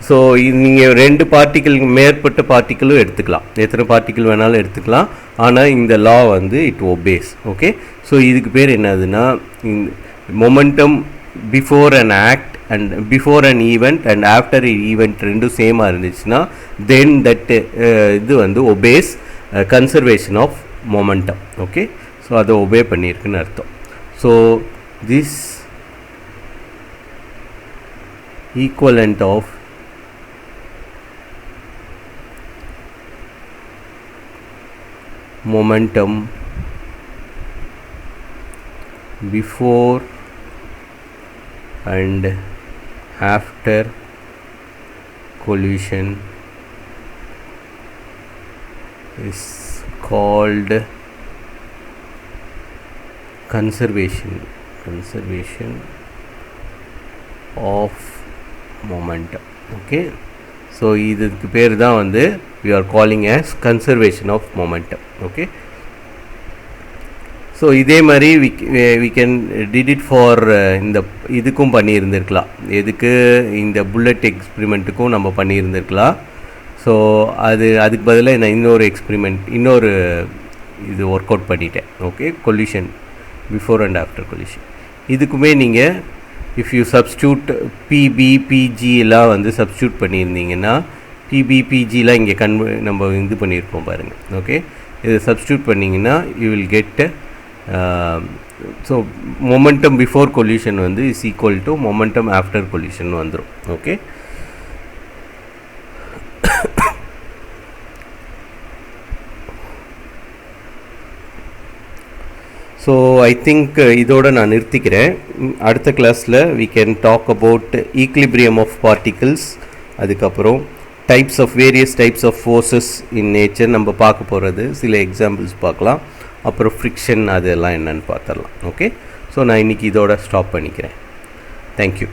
ஸோ நீங்கள் 2 பார்ட்டிக்கல் மேற்பட்ட பார்ட்டிக்கலும் எடுத்துக்கலாம், எத்தனை பார்ட்டிக்கல் வேணாலும் எடுத்துக்கலாம். ஆனால் இந்த லா வந்து இட் ஒபேஸ். ஓகே, ஸோ இதுக்கு பேர் என்னதுன்னா momentum before an act and before an event and after an event ரெண்டும் சேமாக இருந்துச்சுன்னா then that இது வந்து obeys conservation of momentum. Okay, so அதை ஒபே பண்ணியிருக்குன்னு அர்த்தம். So this equivalent of momentum before and after collision is called conservation of momentum. Okay, so இதுக்கு பேர் தான் வந்து we are calling as conservation of momentum. Okay, so இதே மாதிரி we can did it for இந்த இதுக்கும் பண்ணியிருந்திருக்கலாம், எதுக்கு இந்த புல்லட் எக்ஸ்பிரிமெண்ட்டுக்கும் நம்ம பண்ணியிருந்திருக்கலாம். ஸோ அதுக்கு பதிலாக நான் இன்னொரு இது ஒர்க் அவுட் பண்ணிட்டேன். Okay, collision before and after collision. இதுக்குமே நீங்கள் if you substitute PB PG எல்லாம் வந்து சப்ஸ்டியூட் பண்ணியிருந்தீங்கன்னா, பிபி பிஜிலாம் இங்கே நம்ம இது பண்ணியிருப்போம் பாருங்கள். ஓகே, இதை சப்ஸ்டியூட் பண்ணிங்கன்னா you will get so momentum before collision வந்து is equal to momentum after collision வந்துடும். ஓகே, ஸோ ஐ திங்க் இதோட நான் நிறுத்திக்கிறேன். அடுத்த கிளாஸில் we can talk about equilibrium of particles, அதுக்கப்புறம் various types of forces in nature நம்ம பார்க்க போகிறது, சில எக்ஸாம்பிள்ஸ் பார்க்கலாம், அப்புறம் ஃப்ரிக்ஷன் அதெல்லாம் என்னன்னு பார்த்துடலாம். ஓகே, ஸோ நான் இன்றைக்கி இதோட ஸ்டாப் பண்ணிக்கிறேன். தேங்க்யூ.